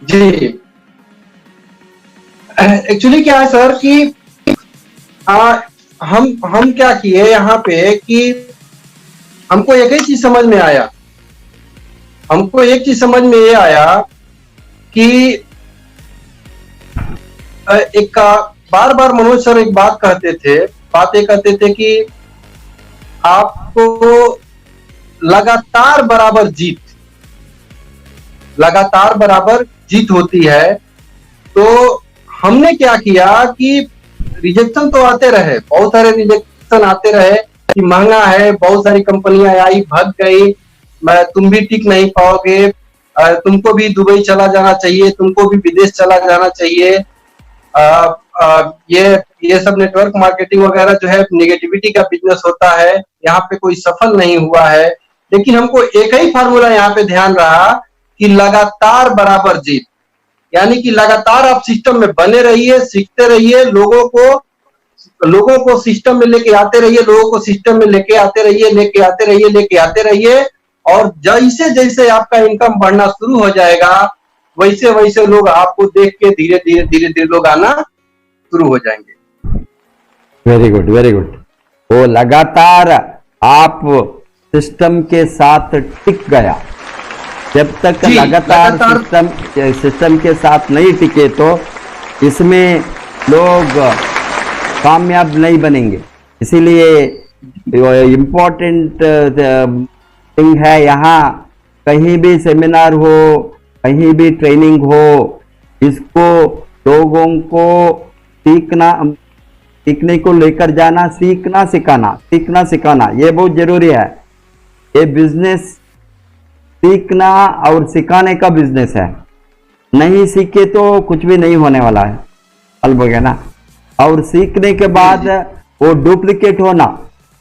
जी, एक्चुअली क्या है सर कि हम क्या किए यहाँ पे कि हमको एक ही चीज समझ में आया, हमको एक चीज समझ में ये आया कि एक बार बार मनोज सर एक बात कहते थे कि आपको लगातार बराबर जीत होती है। तो हमने क्या किया कि रिजेक्शन तो आते रहे, बहुत सारे रिजेक्शन आते रहे कि महंगा है, बहुत सारी कंपनियां आई भाग गई, तुम भी टिक नहीं पाओगे, तुमको भी दुबई चला जाना चाहिए, तुमको भी विदेश चला जाना चाहिए। ये सब नेटवर्क मार्केटिंग वगैरह जो है नेगेटिविटी का बिजनेस होता है, यहाँ पे कोई सफल नहीं हुआ है। लेकिन हमको एक ही फार्मूला यहाँ पे ध्यान रहा कि लगातार बराबर जीत, यानी कि लगातार आप सिस्टम में बने रहिए, सीखते रहिए, लोगों को सिस्टम में लेके आते रहिए, लोगों को सिस्टम में लेके आते रहिए। और जैसे जैसे आपका इनकम बढ़ना शुरू हो जाएगा, वैसे वैसे लोग आपको देख के धीरे धीरे लोग आना शुरू हो जाएंगे। Very good, very good. वो लगातार आप सिस्टम के साथ टिक गया। जब तक लगातार सिस्टम के साथ नहीं टिके तो इसमें लोग कामयाब नहीं बनेंगे। इसीलिए इम्पोर्टेंट थिंग है, यहाँ कहीं भी सेमिनार हो, कहीं भी ट्रेनिंग हो, इसको लोगों को सीखने को लेकर जाना, सीखना सिखाना ये बहुत जरूरी है। ये बिजनेस सीखना और सिखाने का बिजनेस है। नहीं सीखे तो कुछ भी नहीं होने वाला है, हल हो गया ना। और सीखने के बाद वो डुप्लीकेट होना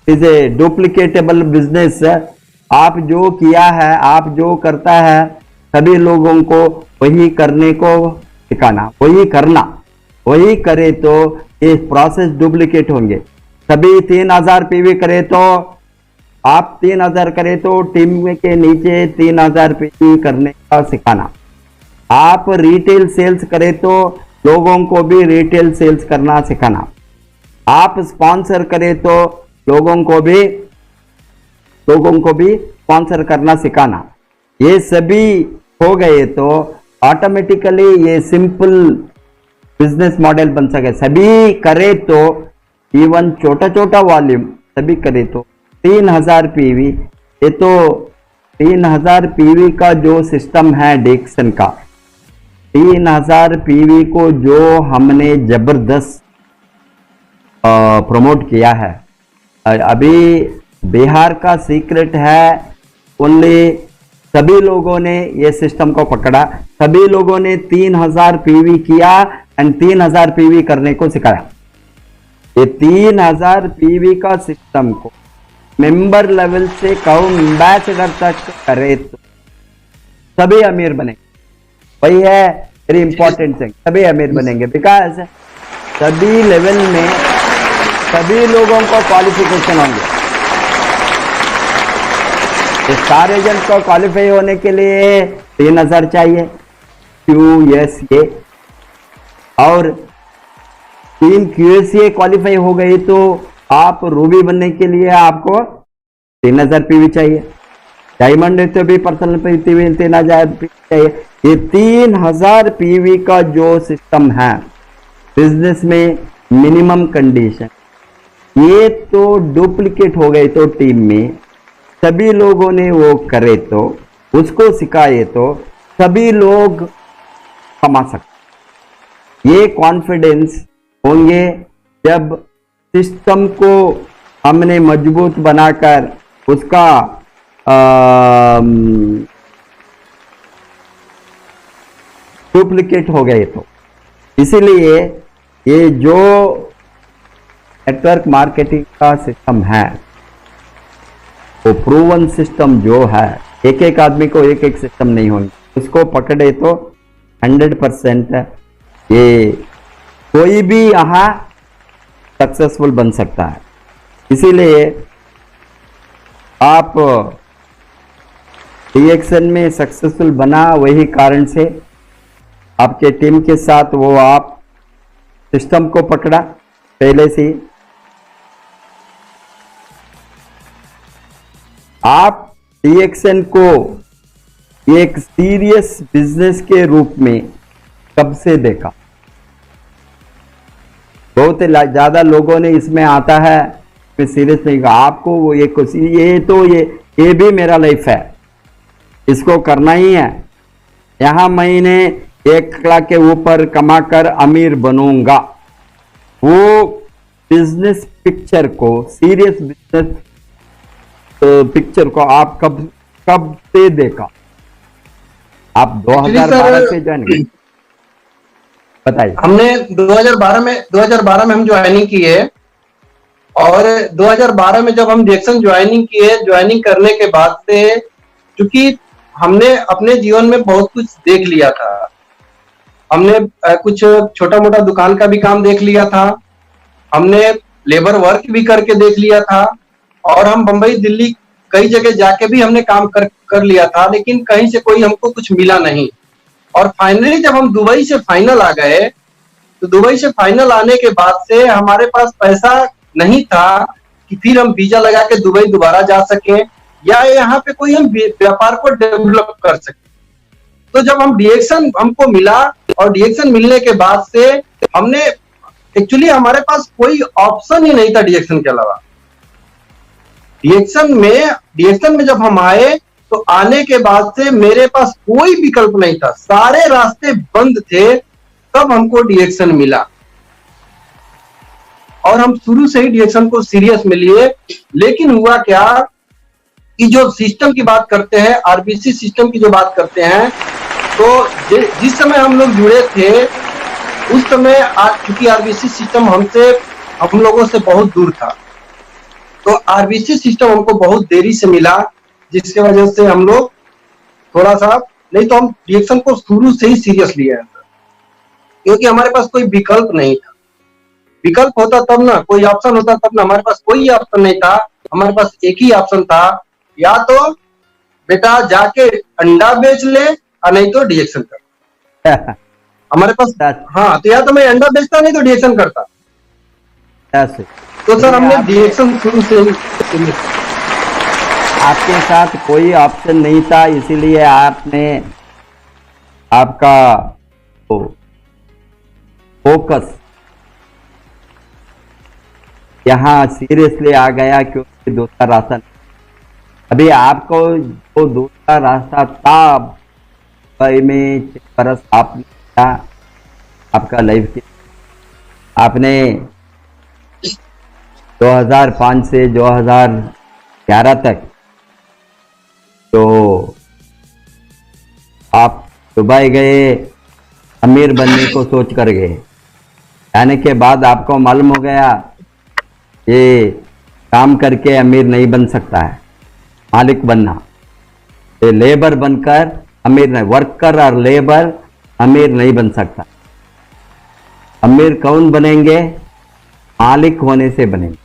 इज ए डुप्लीकेटेबल बिजनेस। आप जो किया है, आप जो करता है, सभी लोगों को वही करने को सिखाना, वही करना। वही करे तो ये प्रोसेस डुप्लीकेट होंगे। सभी 3000 पीवी करे तो आप 3000 करे तो टीम के नीचे 3000 पीवी करने का सिखाना। आप रिटेल सेल्स करे तो लोगों को भी रिटेल सेल्स करना सिखाना। आप स्पॉन्सर करे तो लोगों को भी स्पॉन्सर करना सिखाना। ये सभी हो गए तो ऑटोमेटिकली ये सिंपल बिजनेस मॉडल बन सके। सभी करे तो इवन छोटा वॉल्यूम सभी करे तो 3000 पीवी, ये तो 3000 पीवी का जो सिस्टम है डिक्सन का, 3000 पीवी को जो हमने जबरदस्त प्रमोट किया है। अभी बिहार का सीक्रेट है, ओनली सभी लोगों ने ये सिस्टम को पकड़ा, सभी लोगों ने 3000 पीवी किया एंड 3000 पीवी करने को सिखाया। ये 3000 पीवी का सिस्टम को मेंबर लेवल से एम्बेसडर तक करे तो सभी अमीर बनेंगे। वही है वेरी इंपॉर्टेंट थिंग, सभी अमीर बनेंगे। बिकॉज सभी लेवल में सभी लोगों को क्वालिफिकेशन होंगे। इस सारे जन को क्वालिफाई होने के लिए 3000 चाहिए, QSA, और 3 QSA क्वालिफाई हो गई तो आप रूबी बनने के लिए आपको 3000 पीवी चाहिए। डायमंड है तो भी पर्सनल पीवी 3000 पीवी चाहिए। ये 3000 पीवी का जो सिस्टम है बिजनेस में मिनिमम कंडीशन, ये तो डुप्लीकेट हो गए तो टीम में सभी लोगों ने वो करे तो उसको सिखाए तो सभी लोग कमा सकते। ये कॉन्फिडेंस होंगे जब सिस्टम को हमने मजबूत बनाकर उसका डुप्लीकेट हो गए तो। इसीलिए ये जो नेटवर्क मार्केटिंग का सिस्टम है वो प्रूवन सिस्टम जो है, एक एक आदमी को एक एक सिस्टम नहीं होगी, उसको पकड़े तो 100% ये कोई भी यहाँ सक्सेसफुल बन सकता है। इसीलिए आप DXN में सक्सेसफुल बना, वही कारण से आपके टीम के साथ वो आप सिस्टम को पकड़ा पहले से ही। आप DXN को एक सीरियस बिजनेस के रूप में कब से देखा? बहुत ज्यादा लोगों ने इसमें आता है, मैं सीरियस नहीं कहा आपको, वो ये भी मेरा लाइफ है, इसको करना ही है। यहां मैंने 1 लाख के ऊपर कमाकर अमीर बनूंगा, वो बिजनेस पिक्चर को, सीरियस बिजनेस पिक्चर को आप कब से देखा? आप 2012 से ज्वाइन बताइए। हमने 2012 में हम ज्वाइनिंग की है, और 2012 में जब हम DXN ज्वाइनिंग करने के बाद से, क्योंकि हमने अपने जीवन में बहुत कुछ देख लिया था, हमने कुछ छोटा मोटा दुकान का भी काम देख लिया था, हमने लेबर वर्क भी करके देख लिया था, और हम बंबई दिल्ली कई जगह जाके भी हमने काम कर लिया था, लेकिन कहीं से कोई हमको कुछ मिला नहीं। और फाइनली जब हम दुबई से फाइनल आ गए, तो दुबई से फाइनल आने के बाद से हमारे पास पैसा नहीं था कि फिर हम वीजा लगा के दुबई दोबारा जा सके, या यहाँ पे कोई हम व्यापार को डेवलप कर सके। तो जब हम DXN हमको मिला, और DXN मिलने के बाद से हमने एक्चुअली हमारे पास कोई ऑप्शन ही नहीं था DXN के अलावा। DXN में जब हम आए, तो आने के बाद से मेरे पास कोई विकल्प नहीं था, सारे रास्ते बंद थे, तब हमको DXN मिला। और हम शुरू से ही DXN को सीरियस में लिए। लेकिन हुआ क्या कि जो सिस्टम की बात करते हैं, RBC सिस्टम की जो बात करते हैं, तो जिस समय हम लोग जुड़े थे, उस समय क्योंकि RBC सिस्टम हम लोगों से बहुत दूर था, तो RBC सिस्टम हमको बहुत देरी से मिला, जिसके वजह से हम लोग थोड़ा सा, नहीं तो हम DXN को शुरू से ही सीरियस लिए हैं, क्योंकि हमारे पास कोई विकल्प नहीं था। विकल्प होता तब ना, कोई ऑप्शन होता तब ना, हमारे पास कोई ऑप्शन नहीं था। हमारे पास एक ही ऑप्शन था, या तो बेटा जाके अंडा बेच ले, और नहीं तो DXN कर। हमारे पास हाँ, तो या तो मैं अंडा बेचता, नहीं तो DXN करता। तो सर हमने DXN शुरू से आपके साथ कोई ऑप्शन नहीं था, इसीलिए आपने आपका फोकस यहाँ सीरियसली आ गया, क्योंकि दूसरा रास्ता नहीं। अभी आपको जो दूसरा रास्ता था, भाई में 6 बरस आपने आपका लाइफ की, आपने 2005 से 2011 तक तो आप दुबई गए, अमीर बनने को सोच कर गए। आने के बाद आपको मालूम हो गया ये काम करके अमीर नहीं बन सकता है, मालिक बनना, ये लेबर बनकर अमीर नहीं, वर्कर और लेबर अमीर नहीं बन सकता। अमीर कौन बनेंगे? मालिक होने से बनेंगे।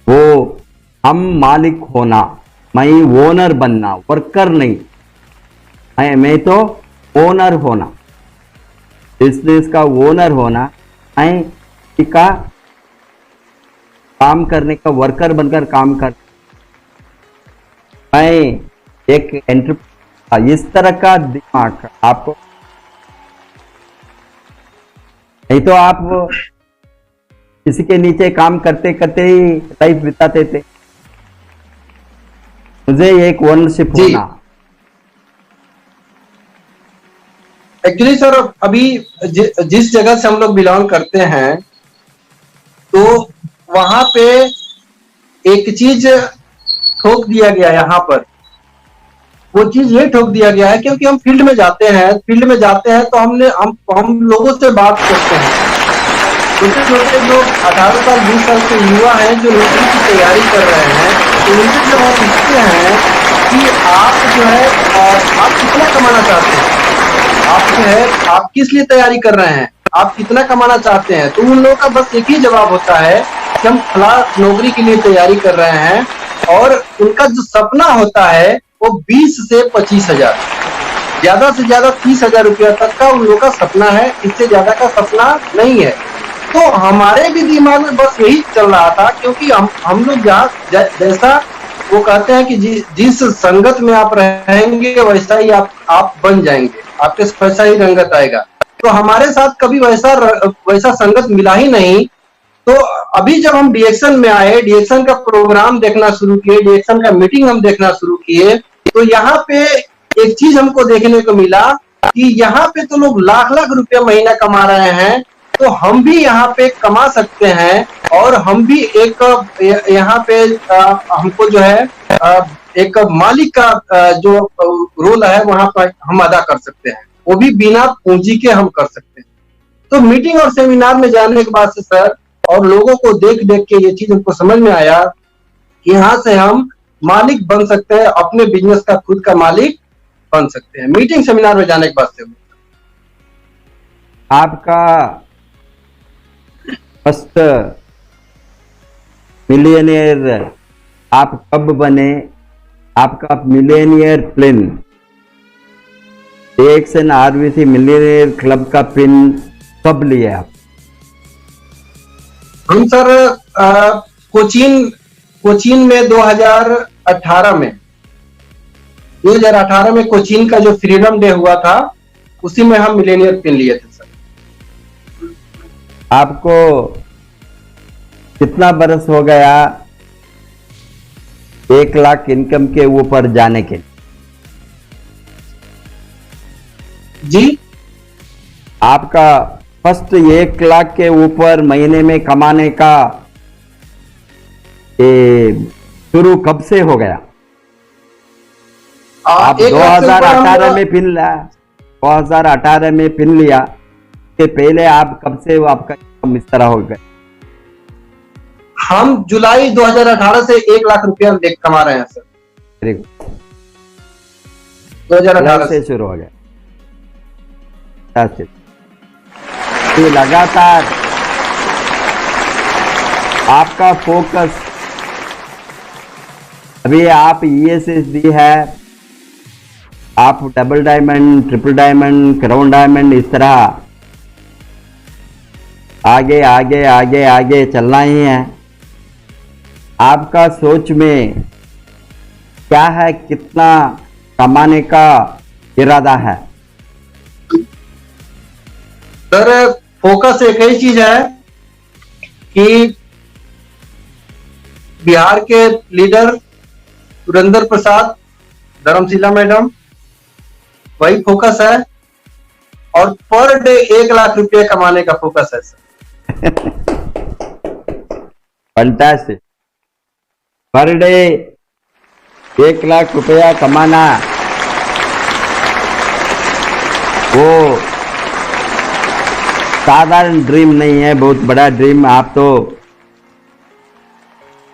वो हम मालिक होना, मैं ओनर बनना, वर्कर नहीं, मैं तो ओनर होना, बिजनेस का ओनर होना, मैं का काम करने का, वर्कर बनकर काम कर, मैं एक एंटरप्रेन्योर, इस तरह का दिमाग आपको, नहीं तो आप किसी के नीचे काम करते करते ही लाइफ बिताते थे। मुझे एक ओनरशिप होना। एक्चुअली सर अभी जिस जगह से हम लोग बिलोंग करते हैं, तो वहां पे एक चीज ठोक दिया गया है। यहाँ पर वो चीज ये ठोक दिया गया है, क्योंकि हम फील्ड में जाते हैं तो हम लोगों से बात करते हैं। छोटे छोटे जो 18 साल 20 साल के युवा हैं, जो नौकरी की तैयारी कर रहे हैं, तो उनसे जब हम पूछते हैं कि आप जो है आप कितना कमाना चाहते हैं, आप जो है आप किस लिए तैयारी कर रहे हैं, आप कितना कमाना चाहते हैं, तो उन लोगों का बस एक ही जवाब होता है कि हम फला नौकरी के लिए तैयारी कर रहे हैं। और उनका जो सपना होता है वो 20 से 25,000, ज्यादा से ज्यादा 30,000 रुपया तक का उन लोगों का सपना है, इससे ज्यादा का सपना नहीं है। तो हमारे भी दिमाग में बस यही चल रहा था, क्योंकि हम लोग जैसा वो कहते हैं कि जिस संगत में आप रहेंगे वैसा ही आप बन जाएंगे, आपके वैसा ही रंगत आएगा। तो हमारे साथ कभी वैसा संगत मिला ही नहीं। तो अभी जब हम डीएक्शन में आए, डीएक्शन का प्रोग्राम देखना शुरू किए, डीएक्शन का मीटिंग हम देखना शुरू किए, तो यहाँ पे एक चीज हमको देखने को मिला कि यहाँ पे तो लोग लाख लाख रुपया महीना कमा रहे हैं, तो हम भी यहाँ पे कमा सकते हैं। और हम भी एक यहाँ पे हमको जो है एक मालिक का जो रोल है वहां पर हम अदा कर सकते हैं, वो भी बिना पूंजी के हम कर सकते हैं। तो मीटिंग और सेमिनार में जाने के बाद से सर और लोगों को देख देख के ये चीज हमको समझ में आया कि यहाँ से हम मालिक बन सकते हैं, अपने बिजनेस का खुद का मालिक बन सकते हैं। मीटिंग सेमिनार में जाने के बाद से आपका फर्स्ट मिलियनियर आप कब बने? आपका millionaire pin, DXN RVC millionaire club का पिन कब लिया आप? हम सर कोचीन में 2018 में कोचीन का जो फ्रीडम डे हुआ था उसी में हम मिलेनियर पिन लिए थे सर। आपको कितना बरस हो गया 1 लाख इनकम के ऊपर जाने के? जी, आपका फर्स्ट 1 लाख के ऊपर महीने में कमाने का शुरू कब से हो गया? आप 2018 में पिन लिया, 2018 में पिन लिया के पहले आप कब से आपका इनकम इस तरह हो गया? हम जुलाई 2018 से 1 लाख रुपया कमा रहे हैं सर। 2018 से शुरू हो गया। तो लगातार आपका फोकस, अभी आप ESSD है, आप double diamond, triple diamond, crown diamond, इस तरह आगे आगे आगे आगे चलना ही है। आपका सोच में क्या है, कितना कमाने का इरादा है? सर फोकस एक ही चीज है कि बिहार के लीडर सुरेंद्र प्रसाद, धर्मशिला मैडम, वही फोकस है। और पर डे 1 लाख रुपए कमाने का फोकस है sir. Fantastic. Per day 1 lakh रुपया कमाना, वो साधारण ड्रीम नहीं है, बहुत बड़ा ड्रीम। आप तो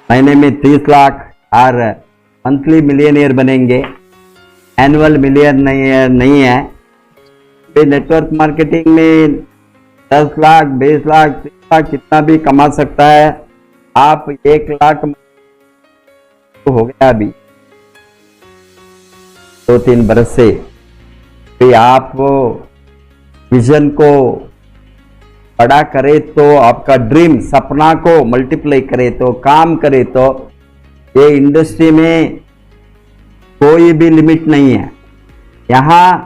महीने में 30 लाख और मंथली मिलियनियर बनेंगे, एनुअल मिलियनियर नहीं है। नेटवर्क मार्केटिंग में 10 लाख, 20 लाख, 30 लाख कितना भी कमा सकता है। आप 1 लाख तो हो गया अभी 2-3 बरस से। तो आप वो विजन को बड़ा करे तो, आपका ड्रीम सपना को मल्टीप्लाई करे तो, काम करे तो, ये इंडस्ट्री में कोई भी लिमिट नहीं है। यहां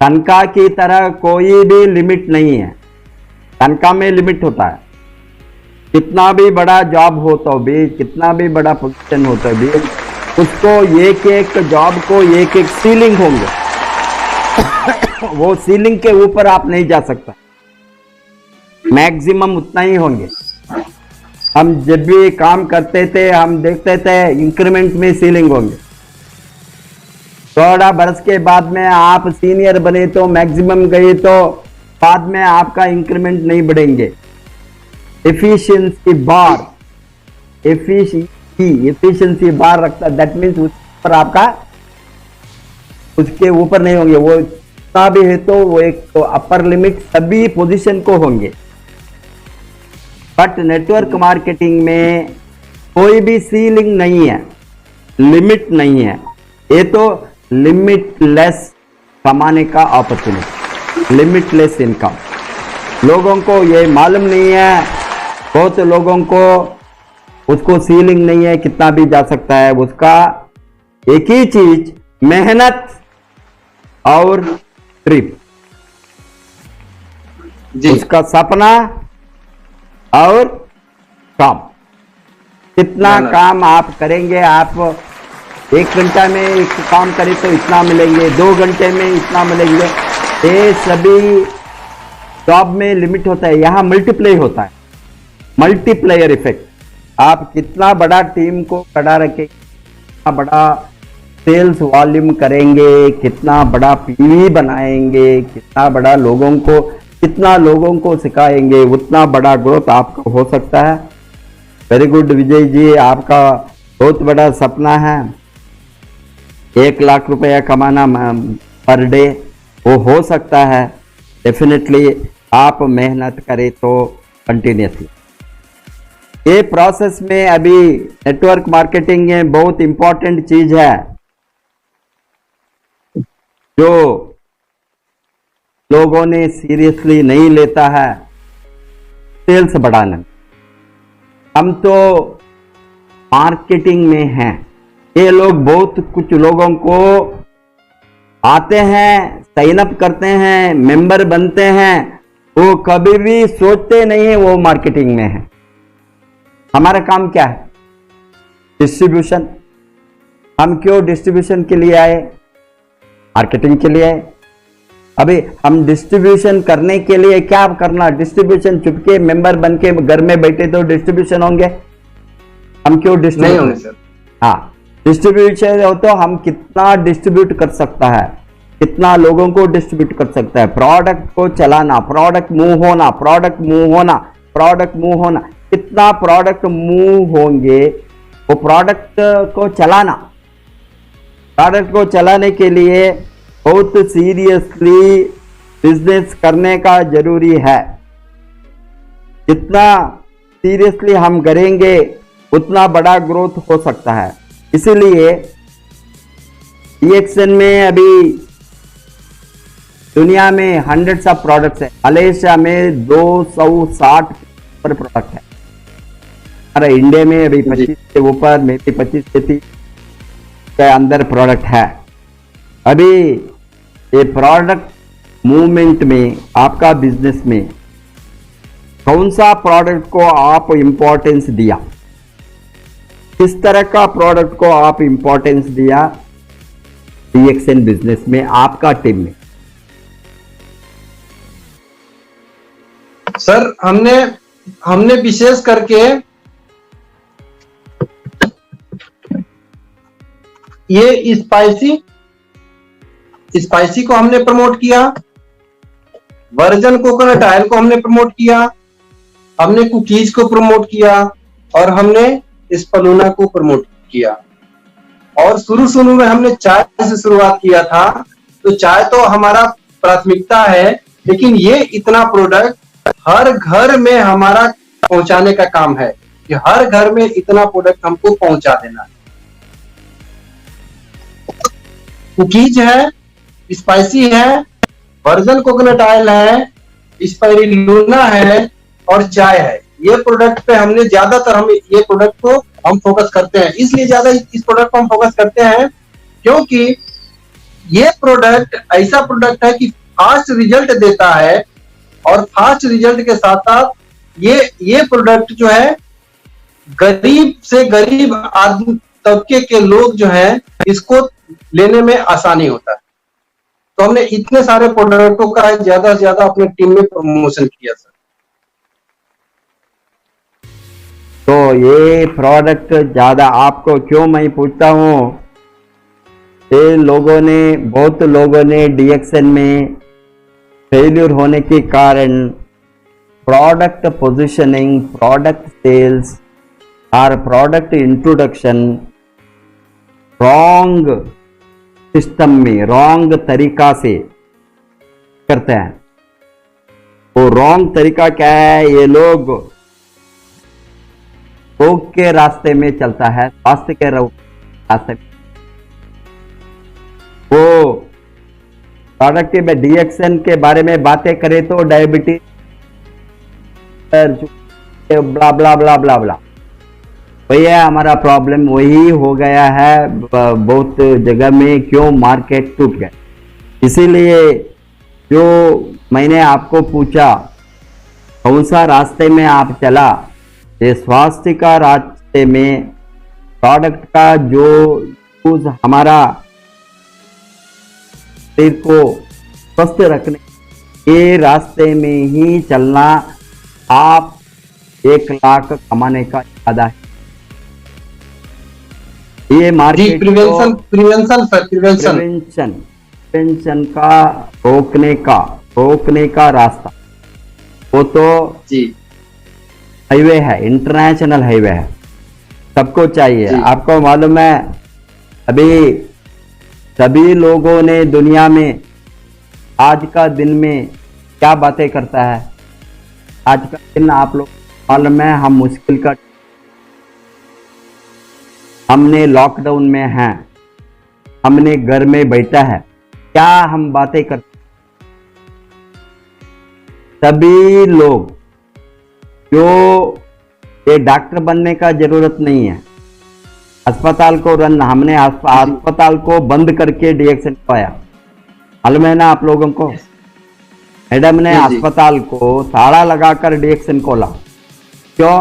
तनख्वाह की तरह कोई भी लिमिट नहीं है। तनख्वाह में लिमिट होता है, कितना भी बड़ा जॉब हो तो भी, कितना भी बड़ा पोजीशन हो तो भी, उसको एक एक जॉब को एक एक सीलिंग होंगे। वो सीलिंग के ऊपर आप नहीं जा सकता, मैक्सिमम उतना ही होंगे। हम जब भी काम करते थे हम देखते थे इंक्रीमेंट में सीलिंग होंगे। 16 बरस के बाद में आप सीनियर बने तो मैक्सिमम गए तो बाद में आपका इंक्रीमेंट नहीं बढ़ेंगे। एफिशिएंसी बार, एफिशिएंसी बार रखता है, दैट मीन्स उस पर आपका उसके ऊपर नहीं होंगे, वो जितना भी है तो वो एक तो अपर लिमिट सभी पोजीशन को होंगे। बट नेटवर्क मार्केटिंग में कोई भी सीलिंग नहीं है, लिमिट नहीं है, ये तो लिमिटलेस कमाने का अपॉर्चुनिटी, लिमिटलेस इनकम। लोगों को ये मालूम नहीं है, बहुत लोगों को उसको सीलिंग नहीं है, कितना भी जा सकता है। उसका एक ही चीज मेहनत और ट्रिप, जी उसका सपना और काम। कितना मेहनत। काम आप करेंगे, आप 1 घंटा में एक काम करें तो इतना मिलेंगे, 2 घंटे में इतना मिलेंगे। ये सभी जॉब में लिमिट होता है, यहाँ मल्टीप्लाई होता है, मल्टीप्लायर इफेक्ट। आप कितना बड़ा टीम को खड़ा रखें, कितना बड़ा सेल्स वॉल्यूम करेंगे, कितना बड़ा पीवी बनाएंगे, कितना लोगों को सिखाएंगे, उतना बड़ा ग्रोथ आपका हो सकता है। वेरी गुड विजय जी, आपका बहुत बड़ा सपना है 1 लाख रुपया कमाना पर डे, वो हो सकता है डेफिनेटली, आप मेहनत करें तो कंटिन्यूसली। ये प्रोसेस में अभी नेटवर्क मार्केटिंग में बहुत इंपॉर्टेंट चीज है जो लोगों ने सीरियसली नहीं लेता है, सेल्स बढ़ाना। हम तो मार्केटिंग में हैं, ये लोग बहुत कुछ लोगों को आते हैं, साइन अप करते हैं, मेंबर बनते हैं, वो कभी भी सोचते नहीं है वो मार्केटिंग में है। हमारा काम क्या है? डिस्ट्रीब्यूशन। हम क्यों डिस्ट्रीब्यूशन के लिए आए? मार्केटिंग के लिए आए। अभी हम डिस्ट्रीब्यूशन करने के लिए क्या करना? डिस्ट्रीब्यूशन चुपके मेंबर बन के घर में बैठे तो डिस्ट्रीब्यूशन होंगे? हम क्यों नहीं होंगे डिस्ट्रीब्यूशन? सर। हाँ, डिस्ट्रीब्यूशन हो तो हम कितना डिस्ट्रीब्यूट कर सकता है, कितना लोगों को डिस्ट्रीब्यूट कर सकता है। प्रोडक्ट को चलाना, प्रोडक्ट मूव होना, प्रोडक्ट मूव होना, प्रोडक्ट मूव होना, कितना प्रोडक्ट मूव होंगे, वो प्रोडक्ट को चलाना। प्रोडक्ट को चलाने के लिए बहुत सीरियसली बिजनेस करने का जरूरी है। जितना सीरियसली हम करेंगे उतना बड़ा ग्रोथ हो सकता है। इसीलिए DXN में अभी दुनिया में हंड्रेड्स ऑफ प्रोडक्ट्स है। मलेशिया में 260 पर प्रोडक्ट है। हमारे इंडिया में अभी 25 से ऊपर, में भी 25 से 30 के अंदर प्रोडक्ट है। अभी ये प्रोडक्ट मूवमेंट में, आपका बिजनेस में कौन सा प्रोडक्ट को आप इंपॉर्टेंस दिया, किस तरह का प्रोडक्ट को आप इंपॉर्टेंस दिया DXN बिजनेस में, आपका टीम में? सर हमने विशेष करके ये स्पाइसी को हमने प्रमोट किया, वर्जन कोकोनट ऑयल को हमने प्रमोट किया, हमने कुकीज को प्रमोट किया और हमने स्पलूना को प्रमोट किया। और शुरू में हमने चाय से शुरुआत किया था, तो चाय तो हमारा प्राथमिकता है, लेकिन ये इतना प्रोडक्ट हर घर में हमारा पहुंचाने का काम है कि हर घर में इतना प्रोडक्ट हमको पहुंचा देना है। कुकीज है, स्पाइसी है, वर्जन कोकोनट ऑयल है, स्पाइरुलिना है और चाय है। ये प्रोडक्ट पे हमने ज्यादातर ये प्रोडक्ट को हम फोकस करते हैं। इसलिए ज्यादा इस प्रोडक्ट को हम फोकस करते हैं क्योंकि ये प्रोडक्ट ऐसा प्रोडक्ट है कि फास्ट रिजल्ट देता है, और फास्ट रिजल्ट के साथ साथ ये प्रोडक्ट जो है गरीब से गरीब आदमी तबके के लोग जो है इसको लेने में आसानी होता है। तो हमने इतने सारे प्रोडक्टों का ज्यादा से ज्यादा अपने टीम में प्रमोशन किया सर। तो ये प्रोडक्ट ज्यादा आपको क्यों मैं पूछता हूं, ये बहुत लोगों ने DXN में फेल्यूर होने के कारण प्रोडक्ट पोजीशनिंग, प्रोडक्ट सेल्स और प्रोडक्ट इंट्रोडक्शन रॉन्ग सिस्टम में, रॉन्ग तरीका से करते हैं। वो रॉन्ग तरीका क्या है? ये लोग रोग के रास्ते में चलता है, स्वास्थ्य के रास्ते में। वो प्रोडक्टिव डीएक्सन के बारे में बातें करें तो डायबिटीज, ब्ला ब्ला ब्ला ब्ला ब्ला, वही है हमारा प्रॉब्लम। वही हो गया है बहुत जगह में, क्यों मार्केट टूट गया। इसीलिए जो मैंने आपको पूछा कौन सा रास्ते में आप चला, ये स्वास्थ्य का रास्ते में प्रोडक्ट का जो यूज हमारा शरीर को स्वस्थ रखने के रास्ते में ही चलना, आप 1 लाख कमाने का इरादा है। ये मार्केट प्रिवेंशन का रोकने का रास्ता, वो तो जी हाईवे है, इंटरनेशनल हाईवे है, सबको चाहिए। जी। आपको मालूम है अभी सभी लोगों ने दुनिया में आज का दिन में क्या बातें करता है? आज का दिन आप लोग मालूम है, हम मुश्किल का, हमने लॉकडाउन में हैं, हमने घर में बैठा है, क्या हम बातें करते? सभी लोग, जो ये डॉक्टर बनने का जरूरत नहीं है, अस्पताल को हमने अस्पताल को बंद करके डीएक्सन पाया, मालूम है ना आप लोगों को? मैडम ने अस्पताल को ताला लगाकर डीएक्सन खोला। क्यों?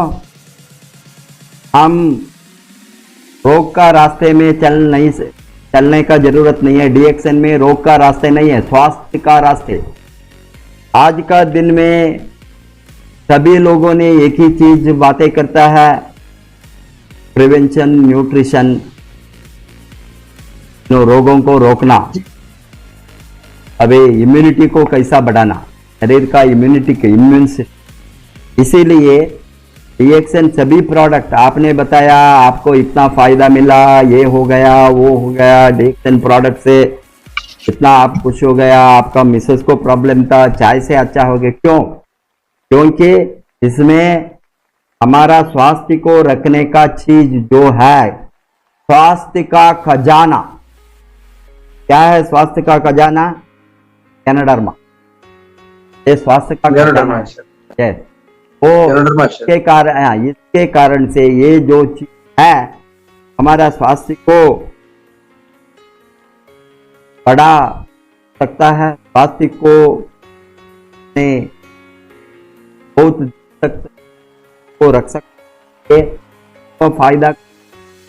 हम रोग का रास्ते में चलने का जरूरत नहीं है। डीएक्सन में रोग का रास्ते नहीं है, स्वास्थ्य का रास्ते। आज का दिन में सभी लोगों ने एक ही चीज बातें करता है, प्रिवेंशन, न्यूट्रिशन, रोगों को रोकना, अबे इम्यूनिटी को कैसा बढ़ाना, शरीर का इम्यूनिटी के इम्यून सिस्टम। इसीलिए डीएक्सन सभी प्रोडक्ट आपने बताया, आपको इतना फायदा मिला, ये हो गया वो हो गया, डीएक्सन प्रोडक्ट से इतना आप खुश हो गया, आपका मिसेस को प्रॉब्लम था, चाय से अच्छा हो गया। क्यों? क्योंकि इसमें हमारा स्वास्थ्य को रखने का चीज जो है, स्वास्थ्य का खजाना क्या है? स्वास्थ्य का खजाना कैनाडर्मा, ये स्वास्थ्य का खजाना है। वो इसके कारण से ये जो चीज है हमारा स्वास्थ्य को बढ़ा सकता है, स्वास्थ्य को बहुत तक को रख सकते, तो फायदा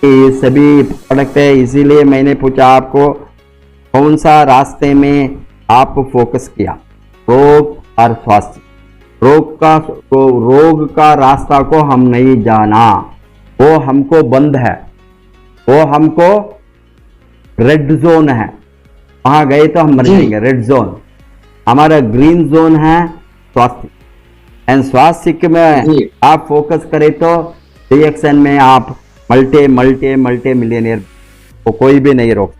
ये सभी प्रोडक्ट है। इसीलिए मैंने पूछा आपको कौन सा रास्ते में आप फोकस किया, रोग और स्वास्थ्य। रोग का रास्ता को हम नहीं जाना, वो हमको बंद है, वो हमको रेड जोन है, वहां गए तो हम मर जाएंगे। रेड जोन हमारा ग्रीन जोन है स्वास्थ्य, एंड स्वास्थ्य में आप फोकस करें तो डीएक्सन में आप मल्टी मिलियनियर को कोई भी नहीं रोक।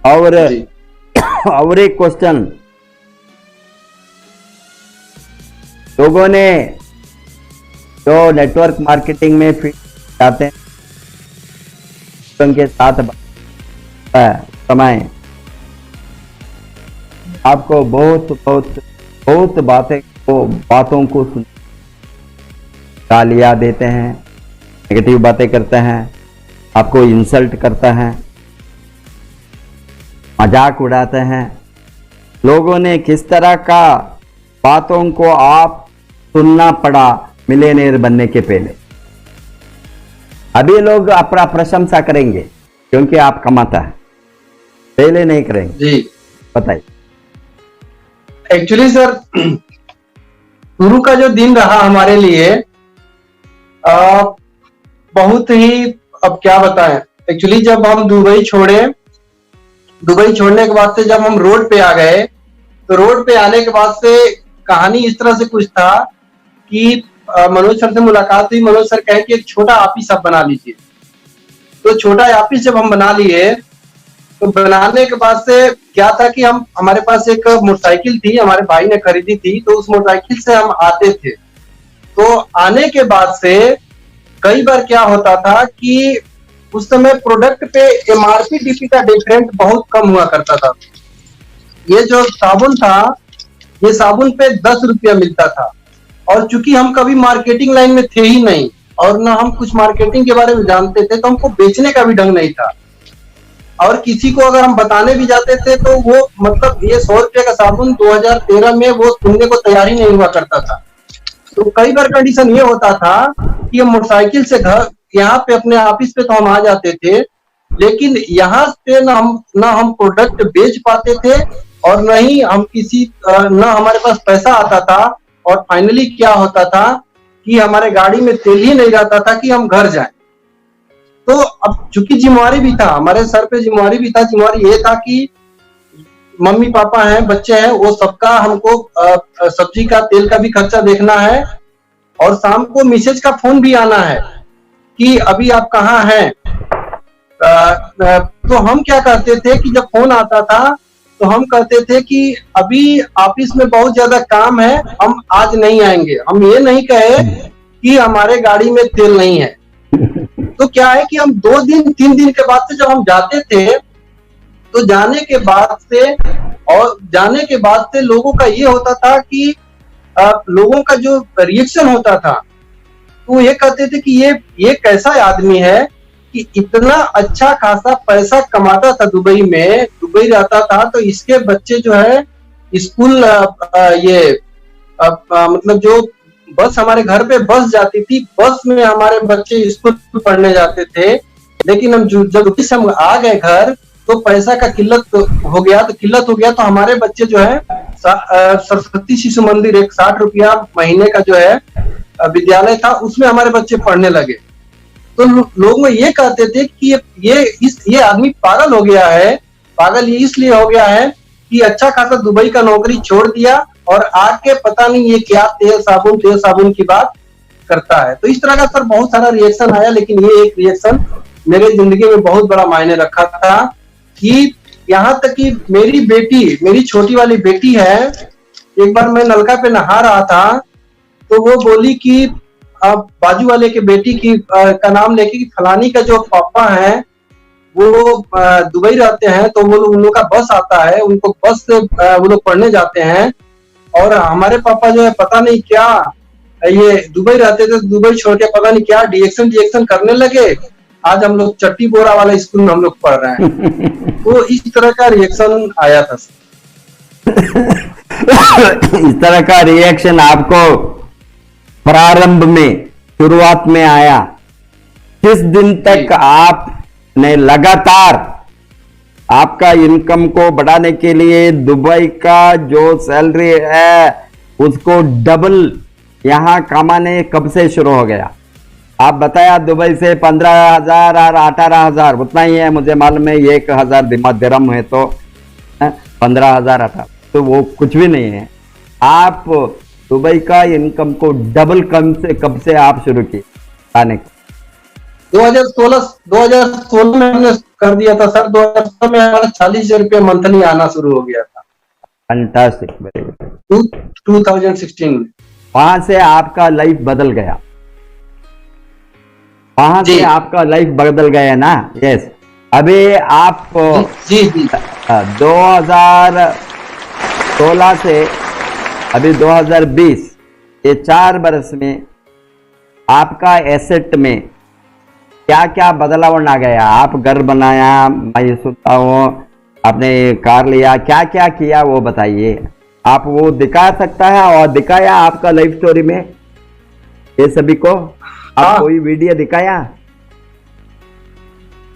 और एक क्वेश्चन, लोगों ने जो नेटवर्क मार्केटिंग में जाते हैं उनके साथ समय आपको बहुत बातों को सुन, गालियां देते हैं, नेगेटिव बातें करते हैं, आपको इंसल्ट करता है, मजाक उड़ाते हैं। लोगों ने किस तरह का बातों को आप सुनना पड़ा मिलियनेयर बनने के पहले? अभी लोग अपना प्रशंसा करेंगे क्योंकि आप कमाता है, पहले नहीं करेंगे। जी बताइए। एक्चुअली सर, शुरू का जो दिन रहा हमारे लिए बहुत ही, अब क्या बताएं। एक्चुअली जब हम दुबई छोड़ने के बाद से जब हम रोड पे आ गए, तो रोड पे आने के बाद से कहानी इस तरह से कुछ था कि मनोज सर से मुलाकात हुई। मनोज सर कहे कि एक छोटा ऑफिस आप बना लीजिए। तो छोटा ऑफिस जब हम बना लिए तो बनाने के बाद से क्या था कि हमारे पास एक मोटरसाइकिल थी, हमारे भाई ने खरीदी थी, तो उस मोटरसाइकिल से हम आते थे। तो आने के बाद से कई बार क्या होता था कि उस समय प्रोडक्ट पे एमआरपी डीपी का डिफरेंट बहुत कम हुआ करता था। ये जो साबुन था, ये साबुन पे 10 रुपया मिलता था, और चूंकि हम कभी मार्केटिंग लाइन में थे ही नहीं और ना हम कुछ मार्केटिंग के बारे में जानते थे, तो हमको बेचने का भी ढंग नहीं था। और किसी को अगर हम बताने भी जाते थे तो वो मतलब ये 100 रुपये का साबुन 2013 में वो सुनने को तैयार ही नहीं हुआ करता था। तो कई बार कंडीशन ये होता था कि हम मोटरसाइकिल से घर यहाँ पे अपने ऑफिस पे तो हम आ जाते थे, लेकिन यहाँ पे ना हम प्रोडक्ट बेच पाते थे और न ही हम ना हमारे पास पैसा आता था। और फाइनली क्या होता था कि हमारे गाड़ी में तेल ही नहीं रहता था कि हम घर जाएं। तो अब चूंकि जिम्मेवारी भी था, हमारे सर पे जिम्मेवारी भी था। जिम्मेवारी ये था कि मम्मी पापा हैं, बच्चे हैं, वो सबका हमको सब्जी का तेल का भी खर्चा देखना है, और शाम को मैसेज का फोन भी आना है कि अभी आप कहाँ हैं। तो हम क्या करते थे कि जब फोन आता था तो हम कहते थे कि अभी ऑफिस में बहुत ज्यादा काम है, हम आज नहीं आएंगे। हम ये नहीं कहे कि हमारे गाड़ी में तेल नहीं है। तो क्या है कि हम 2 दिन 3 दिन के बाद से जब हम जाते थे, तो जाने के बाद से लोगों का ये होता था कि लोगों का जो रिएक्शन होता था, तो ये कहते थे कि ये कैसा आदमी है कि इतना अच्छा खासा पैसा कमाता था, दुबई रहता था, तो इसके बच्चे जो है स्कूल मतलब जो बस हमारे घर पे बस जाती थी, बस में हमारे बच्चे स्कूल पढ़ने जाते थे। लेकिन हम जब हम आ गए घर तो पैसा का किल्लत हो गया। तो हमारे बच्चे जो है सरस्वती शिशु मंदिर, एक 60 रुपया महीने का जो है विद्यालय था, उसमें हमारे बच्चे पढ़ने लगे। तो लोग ये कहते थे कि ये आदमी पागल हो गया है। पागल ये इसलिए हो गया है कि अच्छा खासा दुबई का नौकरी छोड़ दिया और आके पता नहीं ये क्या तेल साबुन की बात करता है। तो इस तरह का सर बहुत सारा रिएक्शन आया, लेकिन ये एक रिएक्शन मेरे जिंदगी में बहुत बड़ा मायने रखा था कि यहाँ तक कि मेरी छोटी वाली बेटी है, एक बार मैं नलका पे नहा रहा था तो वो बोली कि अब बाजू वाले के बेटी की का नाम लेके कि फलानी का जो पापा है वो दुबई रहते हैं, तो वो उन लोग का बस आता है, उनको बस से वो लोग पढ़ने जाते हैं, और हमारे पापा जो है पता नहीं क्या ये दुबई रहते थे, दुबई छोड़ के पता नहीं क्या डिएक्शन करने लगे। आज हम लोग चट्टी बोरा वाला स्कूल में हम लोग पढ़ रहे हैं। तो इस तरह का रिएक्शन आया था। इस तरह का रिएक्शन आपको प्रारंभ में, शुरुआत में आया। किस दिन तक आपने लगातार आपका इनकम को बढ़ाने के लिए दुबई का जो सैलरी है उसको डबल यहां कमाने कब से शुरू हो गया? आप बताया दुबई से 15,000 और 18,000 उतना ही है, मुझे मालूम है। 1,000 दिरहम है तो 15,000 18, तो वो कुछ भी नहीं है। आप दुबई का इनकम को डबल कब से आप शुरू किए आने को? 2016 में हमने कर दिया था सर। 2016 में हमारा 40,000 रुपया मंथली आना शुरू हो गया था। Fantastic, very good. 2016 में वहां से आपका लाइफ बदल गया, वहां से आपका लाइफ बदल गया ना? यस। अभी आप जी 2016 से अभी 2020, ये 4 वर्ष में आपका एसेट में क्या क्या बदलाव आ गया? आप घर बनाया, मैं सुनता हूँ, आपने कार लिया, क्या क्या किया वो बताइए। आप वो दिखा सकता है और दिखाया आपका लाइफ स्टोरी में ये सभी को? आप कोई वीडियो दिखाया?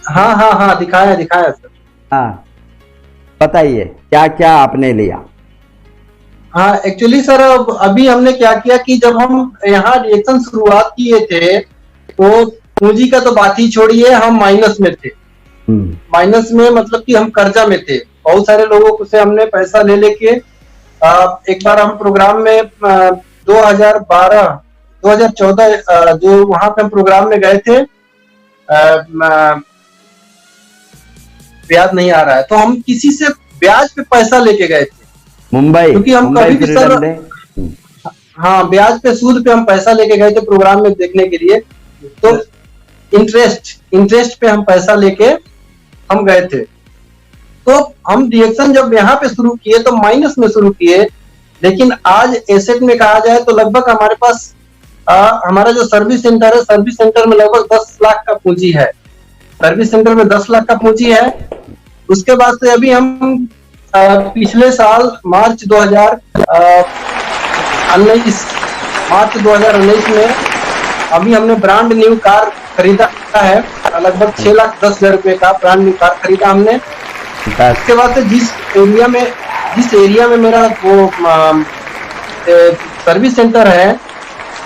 हाँ दिखाया सर। हाँ बताइए क्या क्या आपने लिया? हाँ एक्चुअली सर अभी हमने क्या किया कि जब हम यहाँ रिएक्शन शुरुआत किए थे तो पूंजी का तो बात ही छोड़िए, हम माइनस में थे। माइनस में मतलब कि हम कर्जा में थे। बहुत सारे लोगों से हमने पैसा ले लेके एक बार हम प्रोग्राम में 2012 2014 जो वहां पे हम प्रोग्राम में गए थे, याद नहीं आ रहा है, तो हम किसी से ब्याज पे पैसा लेके गए थे मुंबई, क्योंकि हम मुंबई कभी भी सर, फ्रीडम डे। हाँ ब्याज पे सूद पे हम पैसा लेके गए थे प्रोग्राम में देखने के लिए। तो इंटरेस्ट पे हम पैसा लेके हम गए थे। तो हम रिएक्शन जब यहाँ पे शुरू किए तो माइनस में शुरू किए, लेकिन आज एसेट में कहा जाए तो लगभग हमारे पास हमारा जो सर्विस सेंटर है, सर्विस सेंटर में लगभग 10 लाख का पूंजी है। सर्विस सेंटर में 10 लाख का पूंजी है। उसके बाद से अभी हम पिछले साल मार्च 2019 में अभी हमने ब्रांड न्यू कार खरीदा है, लगभग 6,10,000 रुपए का ब्रांड न्यू कार खरीदा हमने। उसके बाद से जिस एरिया में मेरा वो सर्विस सेंटर है,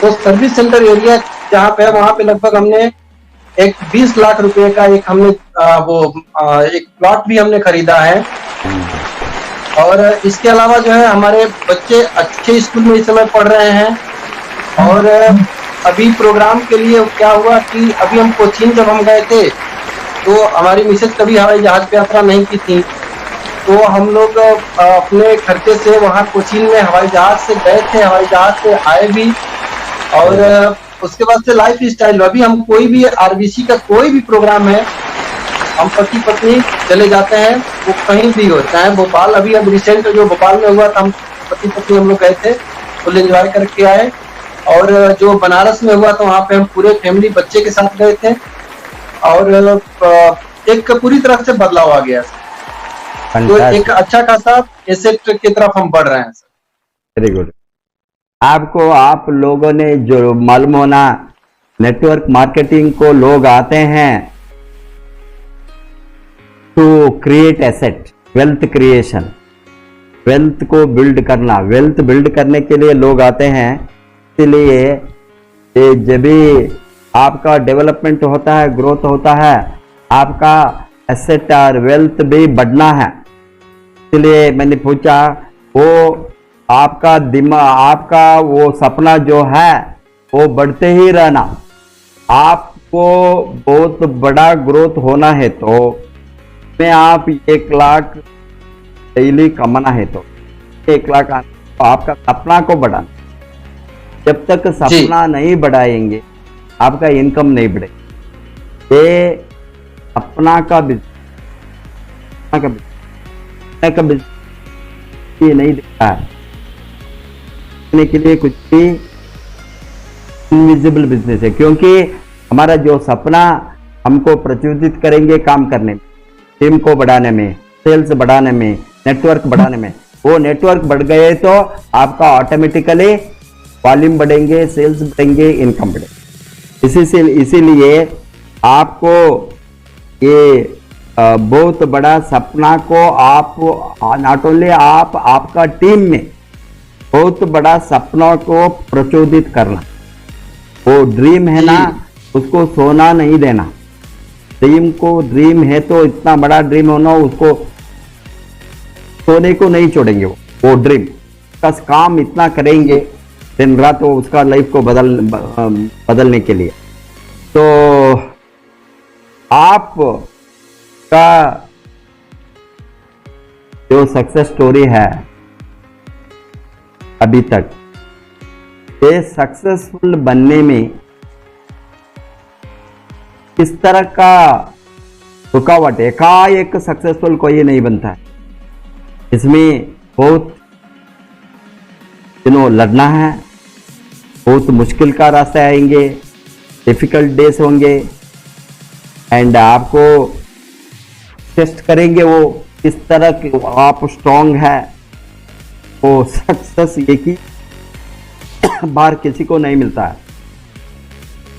तो सर्विस सेंटर एरिया जहाँ पे है वहां पे लगभग हमने एक 20 लाख रुपए का एक हमने एक प्लॉट भी हमने खरीदा है। और इसके अलावा जो है हमारे बच्चे अच्छे स्कूल में इस समय पढ़ रहे हैं। और अभी प्रोग्राम के लिए क्या हुआ कि अभी हम कोचीन जब हम गए थे तो हमारी मिसेज कभी हवाई जहाज पे यात्रा नहीं की थी, तो हम लोग अपने खर्चे से वहाँ कोचीन में हवाई जहाज से गए थे, हवाई जहाज से आए भी। और उसके बाद से लाइफ स्टाइल, अभी हम कोई भी आरबीसी का कोई भी प्रोग्राम है, हम पति पत्नी चले जाते हैं, वो कहीं भी हो, चाहे भोपाल, अभी अब रिसेंट जो भोपाल में हुआ था, हम पति पत्नी हम लोग गए थे, फुल एंजॉय करके आए। और जो बनारस में हुआ था वहाँ पे हम पूरे फैमिली बच्चे के साथ गए थे, और एक पूरी तरह से बदलाव आ गया। तो एक अच्छा खासा एसेट की तरफ हम बढ़ रहे हैं सर। Very good. आपको, आप लोगों ने जो मालूम होना, नेटवर्क मार्केटिंग को लोग आते हैं to create asset, wealth creation, wealth को बिल्ड करना। वेल्थ बिल्ड करने के लिए लोग आते हैं। इसलिए जब भी आपका डेवलपमेंट होता है, ग्रोथ होता है, आपका एसेट और वेल्थ भी बढ़ना है। इसलिए मैंने पूछा, वो आपका दिमाग, आपका वो सपना जो है वो बढ़ते ही रहना। आपको बहुत बड़ा ग्रोथ होना है तो में आप 1 लाख डेली कमाना है तो 1 लाख तो आपका सपना को बढ़ाना। जब तक सपना नहीं बढ़ाएंगे आपका इनकम नहीं बढ़ेगा। ये अपना का बिजनेस ये नहीं दिखता है के लिए कुछ भी इनविजिबल बिजनेस है, क्योंकि हमारा जो सपना हमको प्रचोदित करेंगे काम करने में, टीम को बढ़ाने में, सेल्स बढ़ाने में, नेटवर्क बढ़ाने में। वो नेटवर्क बढ़ गए तो आपका ऑटोमेटिकली वॉल्यूम बढ़ेंगे, सेल्स बढ़ेंगे, इनकम बढ़ेगी। इसीलिए आपको ये बहुत बड़ा सपना को आप नॉट ओनली आप, आपका टीम में बहुत बड़ा सपना को प्रचोदित करना। वो ड्रीम है ना, उसको सोना नहीं देना। ड्रीम को, ड्रीम है तो इतना बड़ा ड्रीम होना, उसको सोने को नहीं छोड़ेंगे। वो ड्रीम का काम इतना करेंगे दिन रात, तो उसका लाइफ को बदलने के लिए। तो आप का जो सक्सेस स्टोरी है अभी तक, ये सक्सेसफुल बनने में किस तरह का रुकावट, एकाएक सक्सेसफुल कोई नहीं बनता है। इसमें बहुत लड़ना है, बहुत मुश्किल का रास्ते आएंगे, डिफिकल्ट डेज होंगे, एंड आपको टेस्ट करेंगे वो किस तरह आप स्ट्रांग है। वो सक्सेस एक ही बार किसी को नहीं मिलता है।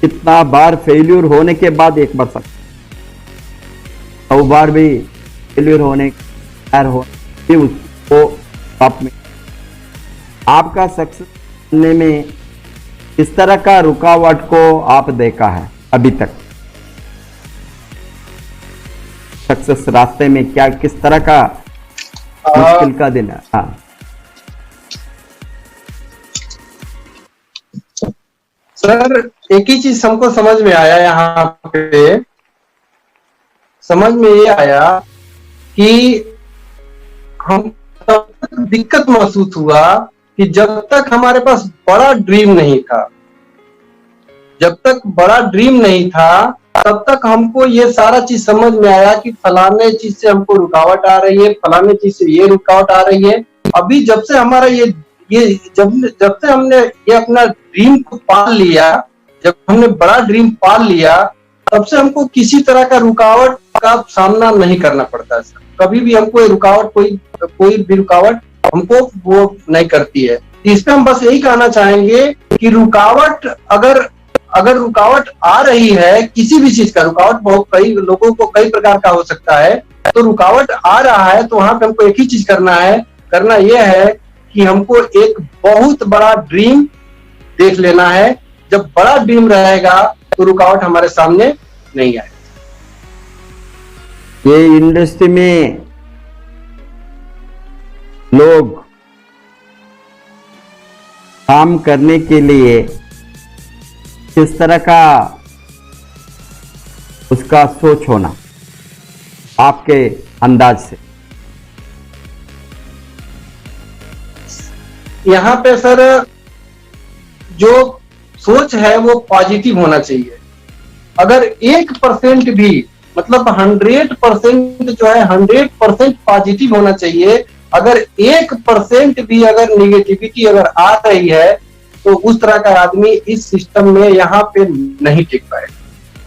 कितना बार फेल्यूर होने के बाद एक बार सक्सेस, 100 बार भी फेल्यूर होने भी उसको टॉप में। आपका सक्सेस बनने में इस तरह का रुकावट को आप देखा है अभी तक? सक्सेस रास्ते में क्या किस तरह का मुश्किल का दिन है? हाँ, सर एक ही चीज हमको समझ में आया यहाँ पे, समझ में ये आया कि हम तब तक दिक्कत महसूस हुआ कि जब तक हमारे पास बड़ा ड्रीम नहीं था, जब तक बड़ा ड्रीम नहीं था तब तक हमको ये सारा चीज समझ में आया कि फलाने चीज से हमको रुकावट आ रही है, फलाने चीज से ये रुकावट आ रही है। अभी जब से हमारा ये जब से हमने ये अपना ड्रीम को पाल लिया, जब हमने बड़ा ड्रीम पाल लिया, तब से हमको किसी तरह का रुकावट का सामना नहीं करना पड़ता है सर। कभी भी हमको ये रुकावट कोई भी रुकावट हमको वो नहीं करती है। इस पे हम बस यही कहना चाहेंगे कि रुकावट अगर रुकावट आ रही है, किसी भी चीज का रुकावट बहुत कई लोगों को कई प्रकार का हो सकता है, तो रुकावट आ रहा है तो वहां पे हमको एक ही चीज करना यह है कि हमको एक बहुत बड़ा ड्रीम देख लेना है। जब बड़ा ड्रीम रहेगा तो रुकावट हमारे सामने नहीं आएगा। ये इंडस्ट्री में लोग काम करने के लिए किस तरह का उसका सोच होना आपके अंदाज से? यहाँ पे सर जो सोच है वो पॉजिटिव होना चाहिए। अगर 1% भी मतलब 100% जो है 100% पॉजिटिव होना चाहिए। अगर 1% भी अगर निगेटिविटी अगर आ रही है तो उस तरह का आदमी इस सिस्टम में यहाँ पे नहीं टिक पाएगा।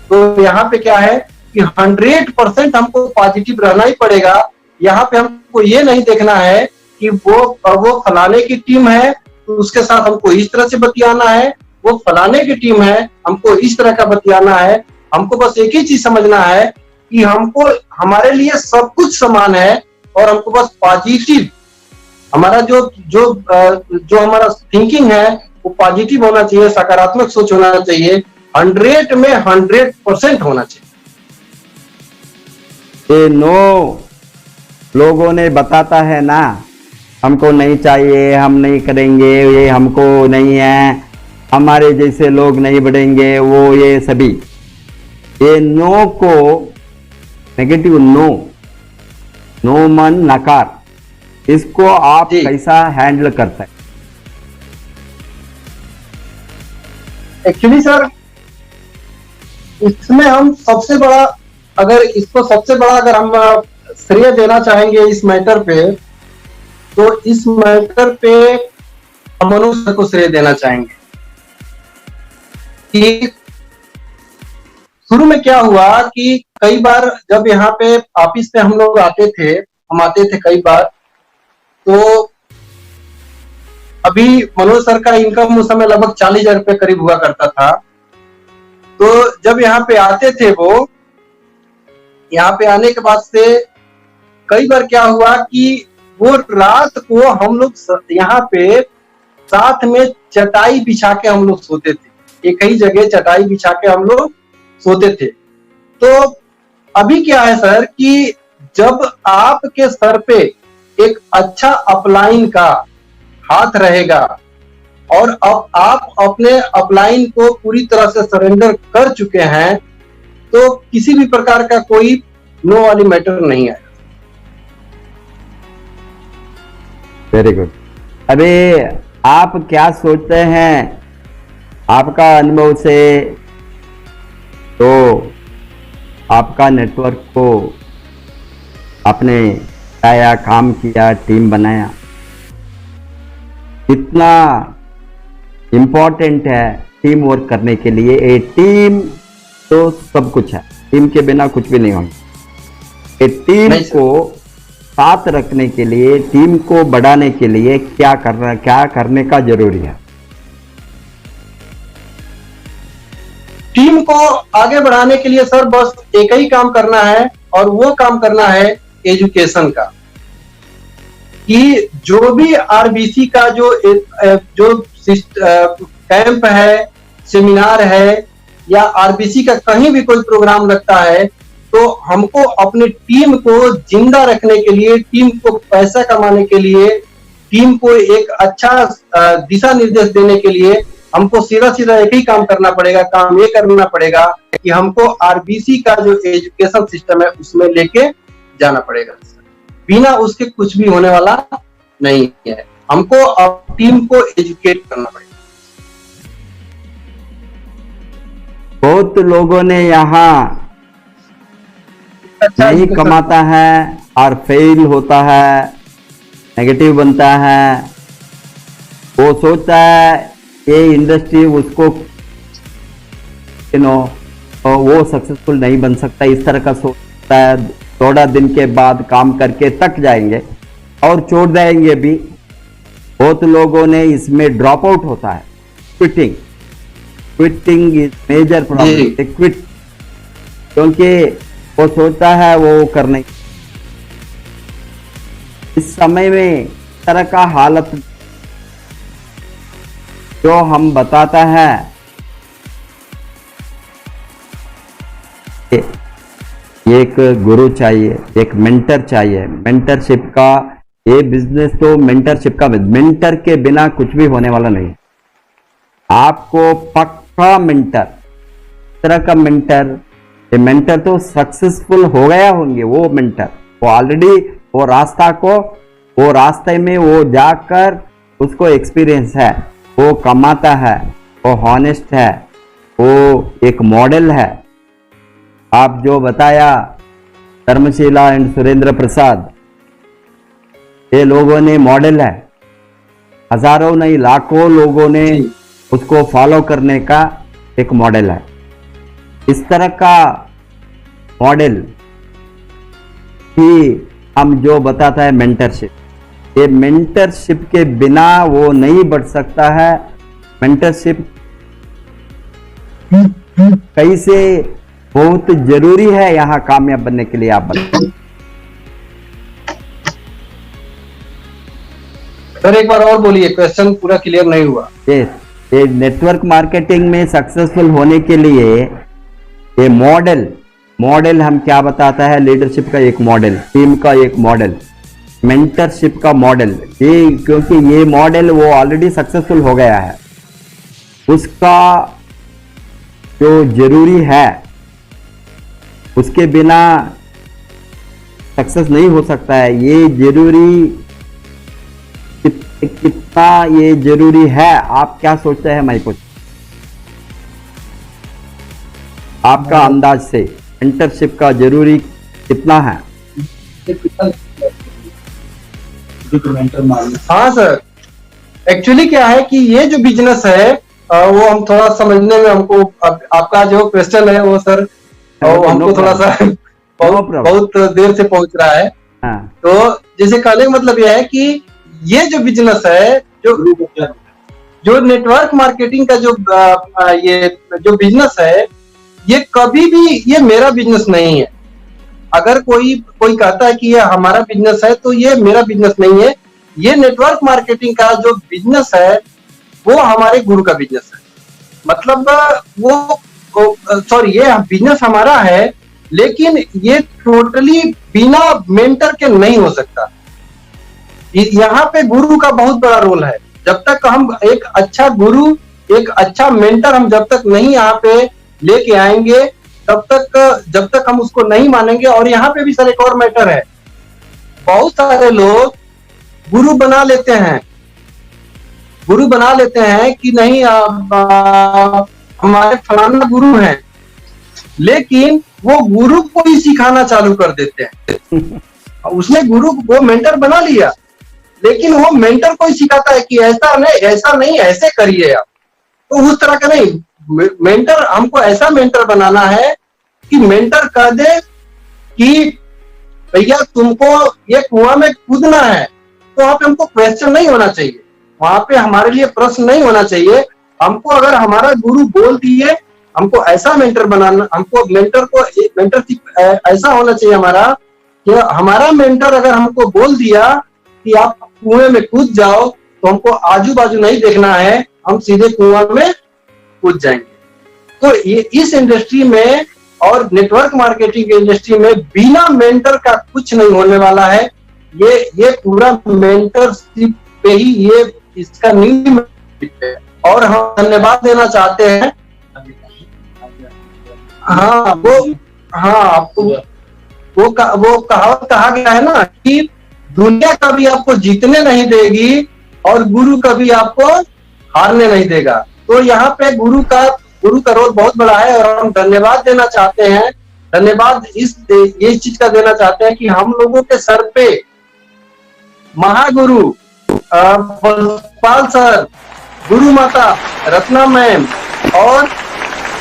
तो यहाँ पे क्या है कि 100% हमको पॉजिटिव रहना ही पड़ेगा। यहाँ पे हमको ये नहीं देखना है कि वो फलाने की टीम है तो उसके साथ हमको इस तरह से बतियाना है, वो फलाने की टीम है हमको इस तरह का बतियाना है। हमको बस एक ही चीज समझना है कि हमको हमारे लिए सब कुछ समान है और हमको बस पॉजिटिव हमारा जो हमारा थिंकिंग है वो पॉजिटिव होना चाहिए, सकारात्मक सोच होना चाहिए, 100 में 100% होना चाहिए। ये 9 लोगों ने बताता है ना, हमको नहीं चाहिए, हम नहीं करेंगे, ये हमको नहीं है, हमारे जैसे लोग नहीं बढ़ेंगे, वो ये सभी ये नो को नेगेटिव नो मन नकार, इसको आप कैसा हैंडल करते हैं? एक्चुअली सर इसमें हम सबसे बड़ा अगर हम श्रेय देना चाहेंगे इस मैटर पे, तो इस मैटर पे हम मनुष्य को श्रेय देना चाहेंगे कि शुरू में क्या हुआ कि कई बार जब यहाँ पे ऑफिस पे हम लोग आते थे कई बार, तो अभी मनोज सर का इनकम उस समय लगभग 40,000 रुपए करीब हुआ करता था। तो जब यहाँ पे आते थे वो, यहाँ पे आने के बाद से कई बार क्या हुआ कि वो रात को हम लोग यहाँ पे साथ में चटाई बिछा के हम लोग सोते थे, एक ही जगह चटाई बिछा के हम लोग सोते थे। तो अभी क्या है सर कि जब आपके सर पे एक अच्छा अपलाइन का हाथ रहेगा और अब आप अपने अपलाइन को पूरी तरह से सरेंडर कर चुके हैं, तो किसी भी प्रकार का कोई नो वाली मैटर नहीं है। Very good. अभी आप क्या सोचते हैं आपका अनुभव से, तो आपका नेटवर्क को आपने आया, काम किया, टीम बनाया, कितना इम्पोर्टेंट है टीम वर्क करने के लिए? ए टीम तो सब कुछ है, टीम के बिना कुछ भी नहीं होगा। ए टीम को साथ रखने के लिए, टीम को बढ़ाने के लिए क्या करने का जरूरी है? टीम को आगे बढ़ाने के लिए सर बस एक ही काम करना है और वो काम करना है एजुकेशन का। कि जो भी आरबीसी का जो कैंप है, सेमिनार है या आरबीसी का कहीं भी कोई प्रोग्राम लगता है, तो हमको अपने टीम को जिंदा रखने के लिए, टीम को पैसा कमाने के लिए, टीम को एक अच्छा दिशा निर्देश देने के लिए हमको सीधा सीधा एक ही काम करना पड़ेगा, काम ये करना पड़ेगा कि हमको आरबीसी का जो एजुकेशन सिस्टम है उसमें लेके जाना पड़ेगा। बिना उसके कुछ भी होने वाला नहीं है। हमको टीम को एजुकेट करना पड़ेगा। बहुत लोगों ने यहाँ नहीं कमाता है और फेल होता है, नेगेटिव बनता है। वो सोचता है ये इंडस्ट्री उसको वो सक्सेसफुल नहीं बन सकता, इस तरह का सोचता है। थोड़ा दिन के बाद काम करके थक जाएंगे और छोड़ देंगे भी। बहुत लोगों ने इसमें ड्रॉप आउट होता है, quitting is major problem. Quit क्योंकि वो सोचता है वो करने। इस समय में इस तरह का हालत जो हम बताता है, एक गुरु चाहिए, एक मेंटर चाहिए। मेंटरशिप का ये बिजनेस तो मेंटरशिप का, मेंटर के बिना कुछ भी होने वाला नहीं। आपको पक्का मेंटर, इस तरह का मेंटर, ये मेंटर तो सक्सेसफुल हो गया होंगे। वो मेंटर वो ऑलरेडी वो रास्ते में वो जाकर उसको एक्सपीरियंस है, वो कमाता है, वो हॉनेस्ट है, वो एक मॉडल है। आप जो बताया धर्मशिला एंड सुरेंद्र प्रसाद, ये लोगों ने मॉडल है। हजारों नहीं लाखों लोगों ने उसको फॉलो करने का एक मॉडल है। इस तरह का मॉडल ही हम जो बताता है मेंटरशिप, ये मेंटरशिप के बिना वो नहीं बढ़ सकता है। मेंटरशिप कैसे बहुत जरूरी है यहाँ कामयाब बनने के लिए, आप बताइए। सर एक बार और बोलिए, क्वेश्चन पूरा क्लियर नहीं हुआ। ये नेटवर्क मार्केटिंग में सक्सेसफुल होने के लिए ये मॉडल हम क्या बताता है, लीडरशिप का एक मॉडल, टीम का एक मॉडल, मेंटरशिप का मॉडल। ये क्योंकि ये मॉडल वो ऑलरेडी सक्सेसफुल हो गया है, उसका जो जरूरी है उसके बिना सक्सेस नहीं हो सकता है। ये जरूरी कितना ये जरूरी है, आप क्या सोचते हैं मैं कुछ आपका अंदाज से मेंटरशिप का जरूरी कितना है? हाँ सर, एक्चुअली क्या है कि ये जो बिजनेस है वो हम थोड़ा समझने में हमको आपका जो क्वेश्चन है वो सर हमको थोड़ा सा बहुत देर से पहुंच रहा है। हाँ। तो जैसे कहने का मतलब यह है कि ये जो बिजनेस है, जो नेटवर्क मार्केटिंग का ये जो बिजनेस है, ये कभी भी ये मेरा बिजनेस नहीं है। अगर कोई कहता है कि ये हमारा बिजनेस है तो ये मेरा बिजनेस नहीं है। ये नेटवर्क मार्केटिंग का जो बिजनेस है वो हमारे गुरु का बिजनेस है। मतलब ये बिजनेस हमारा है, लेकिन ये टोटली बिना मेंटर के नहीं हो सकता। यहाँ पे गुरु का बहुत बड़ा रोल है। जब तक हम एक अच्छा गुरु, एक अच्छा मेंटर हम जब तक नहीं यहाँ पे लेके आएंगे, जब तक हम उसको नहीं मानेंगे। और यहाँ पे भी सर एक और मैटर है, बहुत सारे लोग गुरु बना लेते हैं कि नहीं हमारे फलाना गुरु हैं, लेकिन वो गुरु को ही सिखाना चालू कर देते हैं। उसने गुरु वो मेंटर बना लिया, लेकिन वो मेंटर को ही सिखाता है कि ऐसा नहीं ऐसे करिए आप। तो उस तरह का नहीं, मेंटर हमको ऐसा मेंटर बनाना है कि मेंटर कह दे कि भैया तुमको ये कुआं में कूदना है, तो वहां पे हमको क्वेश्चन नहीं होना चाहिए, वहां पे हमारे लिए प्रश्न नहीं होना चाहिए। हमको अगर हमारा गुरु बोल दिए, हमको ऐसा मेंटर बनाना, हमको मेंटरशिप ऐसा होना चाहिए हमारा कि हमारा मेंटर अगर हमको बोल दिया कि आप कुएं में कूद जाओ, तो हमको आजू बाजू नहीं देखना है, हम सीधे कुआं में कूद जाएंगे। तो ये इस इंडस्ट्री में और नेटवर्क मार्केटिंग की इंडस्ट्री में बिना मेंटर का कुछ नहीं होने वाला है। ये पूरा मेंटरशिप पे ही ये इसका नींव है। और हम धन्यवाद देना चाहते हैं। हाँ आपको वो कहावत कहा गया है ना कि दुनिया कभी आपको जीतने नहीं देगी और गुरु कभी आपको हारने नहीं देगा। तो यहाँ पे गुरु का रोल बहुत बड़ा है और हम धन्यवाद देना चाहते हैं। धन्यवाद ये चीज का देना चाहते हैं कि हम लोगों के सर पे महागुरु पाल सर, गुरु माता रत्ना मैम और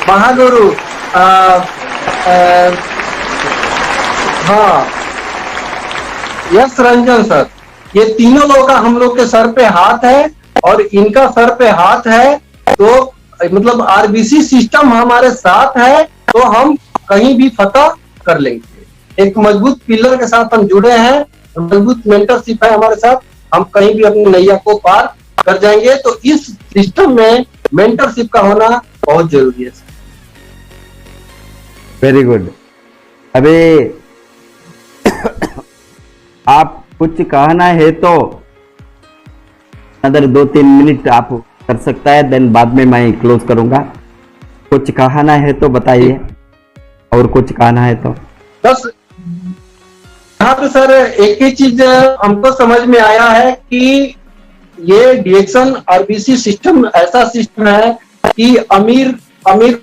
महागुरु यश रंजन सर, ये तीनों लोग का हम लोग के सर पे हाथ है और इनका सर पे हाथ है। तो मतलब आरबीसी सिस्टम हमारे साथ है तो हम कहीं भी फतह कर लेंगे। एक मजबूत पिलर के साथ हम जुड़े हैं, मजबूत मेंटरशिप है हमारे साथ, हम कहीं भी अपनी नैया को पार कर जाएंगे। तो इस सिस्टम में मेंटरशिप का होना बहुत जरूरी है। Very good. अभी आप कुछ कहना है तो अगर 2-3 मिनट आप कर सकता है, देन बाद में मैं क्लोज करूंगा। कुछ कहना है तो बताइए, और कुछ कहना है तो बस यहाँ पे सर एक ही चीज हमको समझ में आया है कि ये डीएक्शन आरबीसी सिस्टम ऐसा सिस्टम है कि अमीर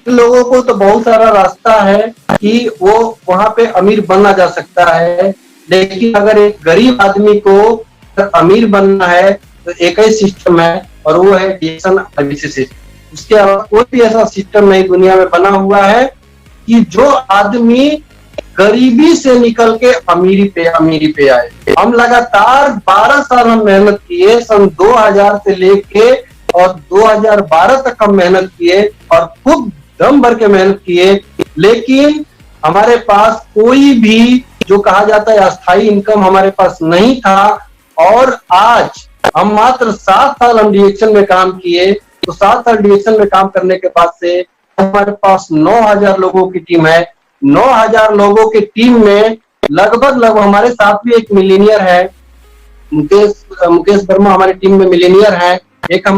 लोगों को तो बहुत सारा रास्ता है कि वो वहां पे अमीर बनना जा सकता है, लेकिन अगर एक गरीब आदमी को अमीर बनना है तो एक ही सिस्टम है और वो है डीएक्शन आरबीसी सिस्टम। उसके अलावा कोई भी ऐसा सिस्टम नहीं दुनिया में बना हुआ है कि जो आदमी गरीबी से निकल के अमीरी पे आए। हम लगातार 12 साल हम मेहनत किए, सन 2000 से लेके और 2012 तक हम मेहनत किए और खूब दम भर के मेहनत किए, लेकिन हमारे पास कोई भी जो कहा जाता है अस्थायी इनकम हमारे पास नहीं था। और आज हम मात्र 7 साल हम डीएक्शन में काम किए, तो 7 साल डीएक्शन में काम करने के बाद से हमारे पास 9000 लोगों की टीम है। 9000 लोगों की टीम में लगभग हमारे साथ भी एक मिलीनियर है, मुकेश वर्मा हमारी टीम में मिलीनियर है। एक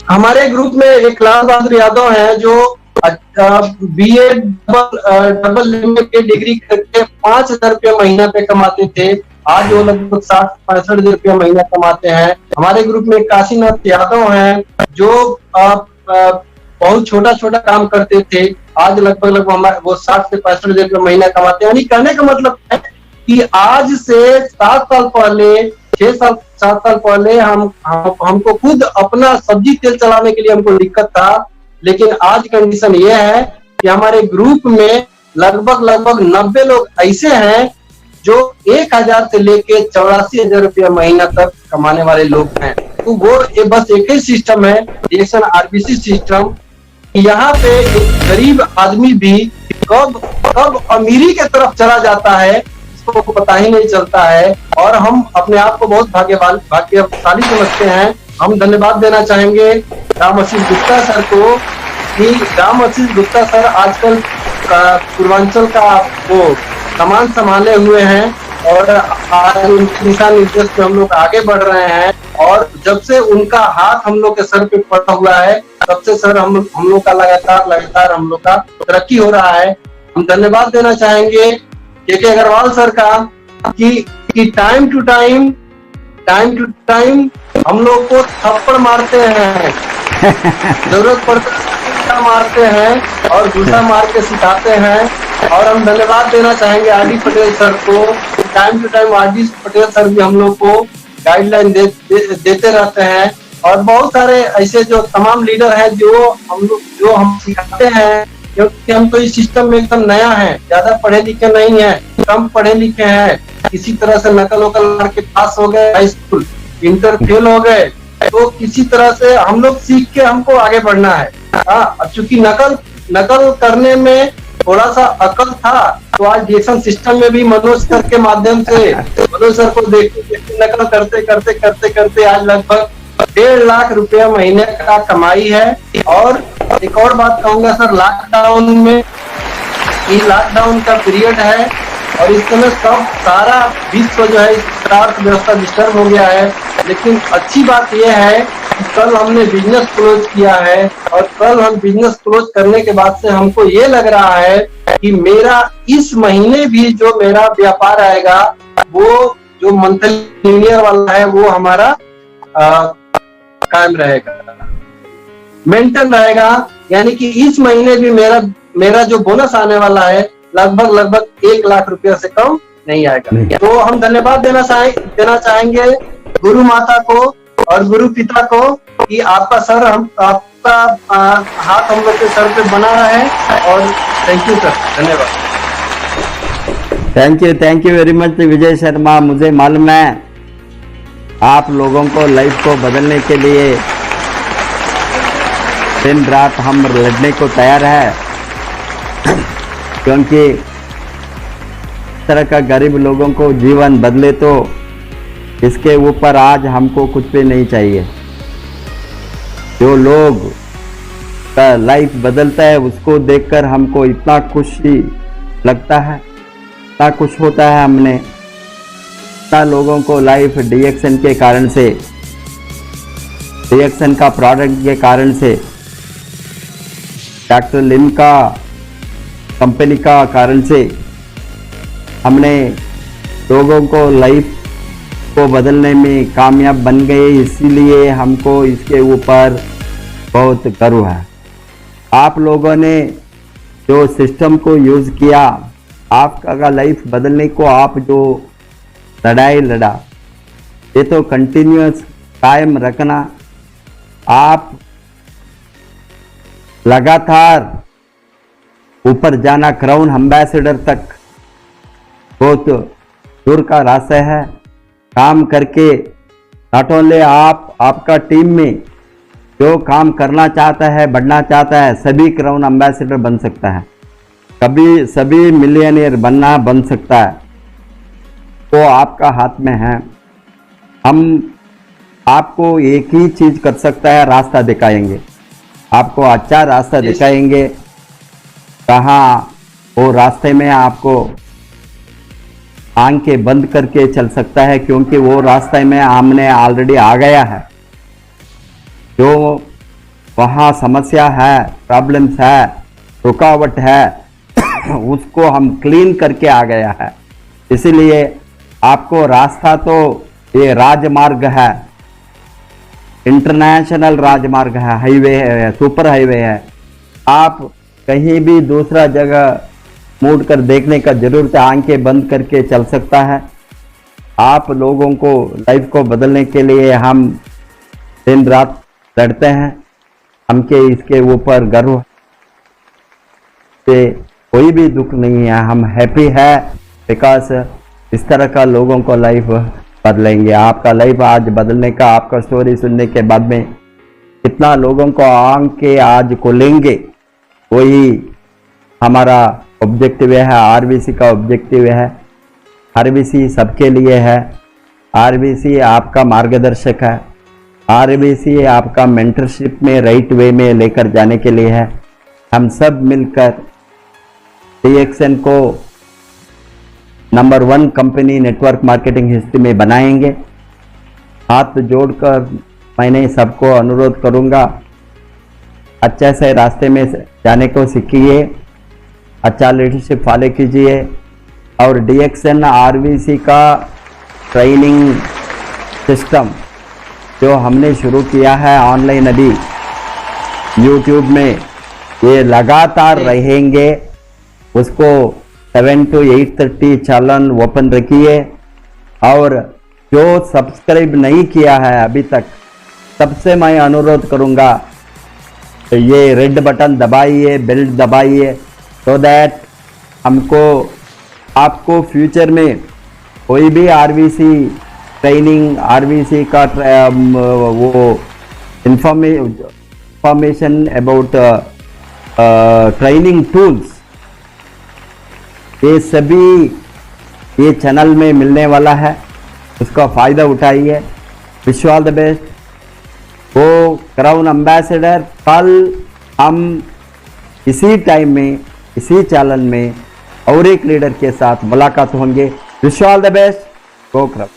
हमारे ग्रुप में एक लाल बहादुर यादव है जो बीए डबल के डिग्री करके 5000 रुपया महीना पे कमाते थे, आज वो लगभग 60-65 रुपया महीना कमाते हैं। हमारे ग्रुप में काशीनाथ यादव हैं जो बहुत छोटा काम करते थे, आज लगभग वो 60 से 65 रुपया महीना कमाते हैं। यानी कहने का मतलब है कि आज से 7 साल पहले 7 साल पहले हमको खुद अपना सब्जी तेल चलाने के लिए हमको दिक्कत था, लेकिन आज कंडीशन ये है कि हमारे ग्रुप में लगभग 90 लोग ऐसे हैं जो 1000 से लेके 84,000 रुपया महीना तक कमाने वाले लोग हैं। तो वो बस एक ही सिस्टम है डीएक्शन आरबीसी सिस्टम। यहाँ पे एक गरीब आदमी भी कब अमीरी के तरफ चला जाता है इसको पता ही नहीं चलता है, और हम अपने आप को बहुत भाग्यशाली समझते हैं। हम धन्यवाद देना चाहेंगे राम आशीष गुप्ता सर को कि राम आशीष गुप्ता सर आजकल पूर्वांचल का वो सामान संभाले हुए हैं और आज उनके दिशा निर्देश पे हम लोग आगे बढ़ रहे हैं। और जब से उनका हाथ हम लोग के सर पे पड़ा हुआ है तब से सर हम लोग का लगातार हम लोग का तरक्की हो रहा है। हम धन्यवाद देना चाहेंगे के अग्रवाल सर का कि टाइम टू टाइम हम लोग को थप्पड़ मारते हैं, जरूरत पड़ता मारते हैं और दूसरा मार के सिखाते हैं। और हम धन्यवाद देना चाहेंगे आरडी पटेल सर को, time to time RD Patel sir भी हम लोग को गाइडलाइन देते रहते हैं। और बहुत सारे ऐसे जो तमाम लीडर हैं जो हम सिखाते हैं, क्योंकि हम तो इस सिस्टम में एकदम नया है, ज्यादा पढ़े लिखे नहीं है, कम पढ़े लिखे हैं, किसी तरह से नकल मार के पास हो गए, हाई स्कूल इंटर फेल हो गए, तो किसी तरह से हम लोग सीख के हमको आगे बढ़ना है। चूंकि नकल करने में थोड़ा सा अकल था, तो आज डीएक्शन सिस्टम में भी मनोज सर के माध्यम से मनोज सर को देख नकल करते आज लगभग 1.5 लाख रुपया महीने का कमाई है। और एक और बात कहूंगा सर, लॉकडाउन में ये लॉकडाउन का पीरियड है और इस समय सारा विश्व जो है अर्थव्यवस्था डिस्टर्ब हो गया है, लेकिन अच्छी बात यह है कल हमने बिजनेस क्लोज किया है और कल हम बिजनेस क्लोज करने के बाद से हमको ये लग रहा है कि मेरा इस महीने भी जो मेरा व्यापार आएगा वो जो मंथली लीनियर वाला है वो हमारा कायम रहेगा, मेंटेन रहेगा। यानी कि इस महीने भी मेरा जो बोनस आने वाला है लगभग 1 लाख रुपया से कम नहीं आएगा। तो हम धन्यवाद देना चाहेंगे गुरु माता को और गुरु पिता को कि आपका हाथ हम लोग के सर पे बना रहे। और थैंक यू सर, धन्यवाद। Thank you very much Vijay Sharma. मुझे मालूम है आप लोगों को लाइफ को बदलने के लिए दिन रात हम लड़ने को तैयार है, क्योंकि इस तरह का गरीब लोगों को जीवन बदले तो इसके ऊपर आज हमको कुछ भी नहीं चाहिए। जो लोग का लाइफ बदलता है उसको देखकर हमको इतना खुशी लगता है, इतना खुश होता है। हमने इतना लोगों को लाइफ डीएक्सन के कारण से, डीएक्सन का प्रोडक्ट के कारण से, डॉक्टर लिम का कंपनी का कारण से हमने लोगों को लाइफ को बदलने में कामयाब बन गए। इसीलिए हमको इसके ऊपर बहुत गर्व है। आप लोगों ने जो सिस्टम को यूज़ किया, आपका लाइफ बदलने को आप जो लड़ाई लड़ा, ये तो कंटिन्यूअस कायम रखना। आप लगातार ऊपर जाना, क्राउन एम्बेसडर तक बहुत दूर का रास्ता है। काम करके नॉट ओनली आपका टीम में जो काम करना चाहता है, बढ़ना चाहता है, सभी क्राउन एम्बेसडर बन सकता है, कभी सभी मिलियनियर बन सकता है। तो आपका हाथ में है। हम आपको एक ही चीज कर सकता है, रास्ता दिखाएंगे, आपको अच्छा रास्ता दिखाएंगे। कहाँ वो रास्ते में आपको आंखें बंद करके चल सकता है, क्योंकि वो रास्ते में हमने ऑलरेडी आ गया है। जो वहाँ समस्या है, प्रॉब्लम्स है, रुकावट है, उसको हम क्लीन करके आ गया है। इसीलिए आपको रास्ता तो ये राजमार्ग है, इंटरनेशनल राजमार्ग है, हाईवे है, सुपर हाईवे है। आप कहीं भी दूसरा जगह मूड कर देखने का जरूरत है, आंखें बंद करके चल सकता है। आप लोगों को लाइफ को बदलने के लिए हम दिन रात लड़ते हैं। हमके इसके ऊपर गर्व से कोई भी दुख नहीं है, हम हैप्पी है बिकॉज इस तरह का लोगों को लाइफ बदलेंगे। आपका लाइफ आज बदलने का, आपका स्टोरी सुनने के बाद में कितना लोगों को आंखें आज खोलेंगे, वही हमारा ऑब्जेक्टिव है। आरबीसी का ऑब्जेक्टिव है। आरबीसी सबके लिए है। आरबीसी आपका मार्गदर्शक है। आरबीसी आपका मेंटरशिप में राइट वे में लेकर जाने के लिए है। हम सब मिलकर डीएक्सन को number 1 company network marketing history में बनाएंगे। हाथ जोड़कर मैंने सबको अनुरोध करूंगा, अच्छे से रास्ते में जाने को सीखिए, अच्छा लीडरशिप फॉलो कीजिए और डीएक्सन आरबीसी का ट्रेनिंग सिस्टम जो हमने शुरू किया है ऑनलाइन, अभी यूट्यूब में ये लगातार रहेंगे। उसको 7 to 8:30 चैनल ओपन रखिए और जो सब्सक्राइब नहीं किया है अभी तक, सबसे मैं अनुरोध करूंगा ये रेड बटन दबाइए, बेल दबाइए, सो दैट हमको आपको फ्यूचर में कोई भी आरबीसी ट्रेनिंग, आरबीसी का वो इंफॉर्मेशन अबाउट ट्रेनिंग टूल्स, ये सभी ये चैनल में मिलने वाला है। उसका फ़ायदा उठाइए। Wish you all the best. वो क्राउन एम्बेसडर कल हम इसी टाइम में, इसी चैनल में और एक लीडर के साथ मुलाकात होंगे। Wish you all the best. Go crown.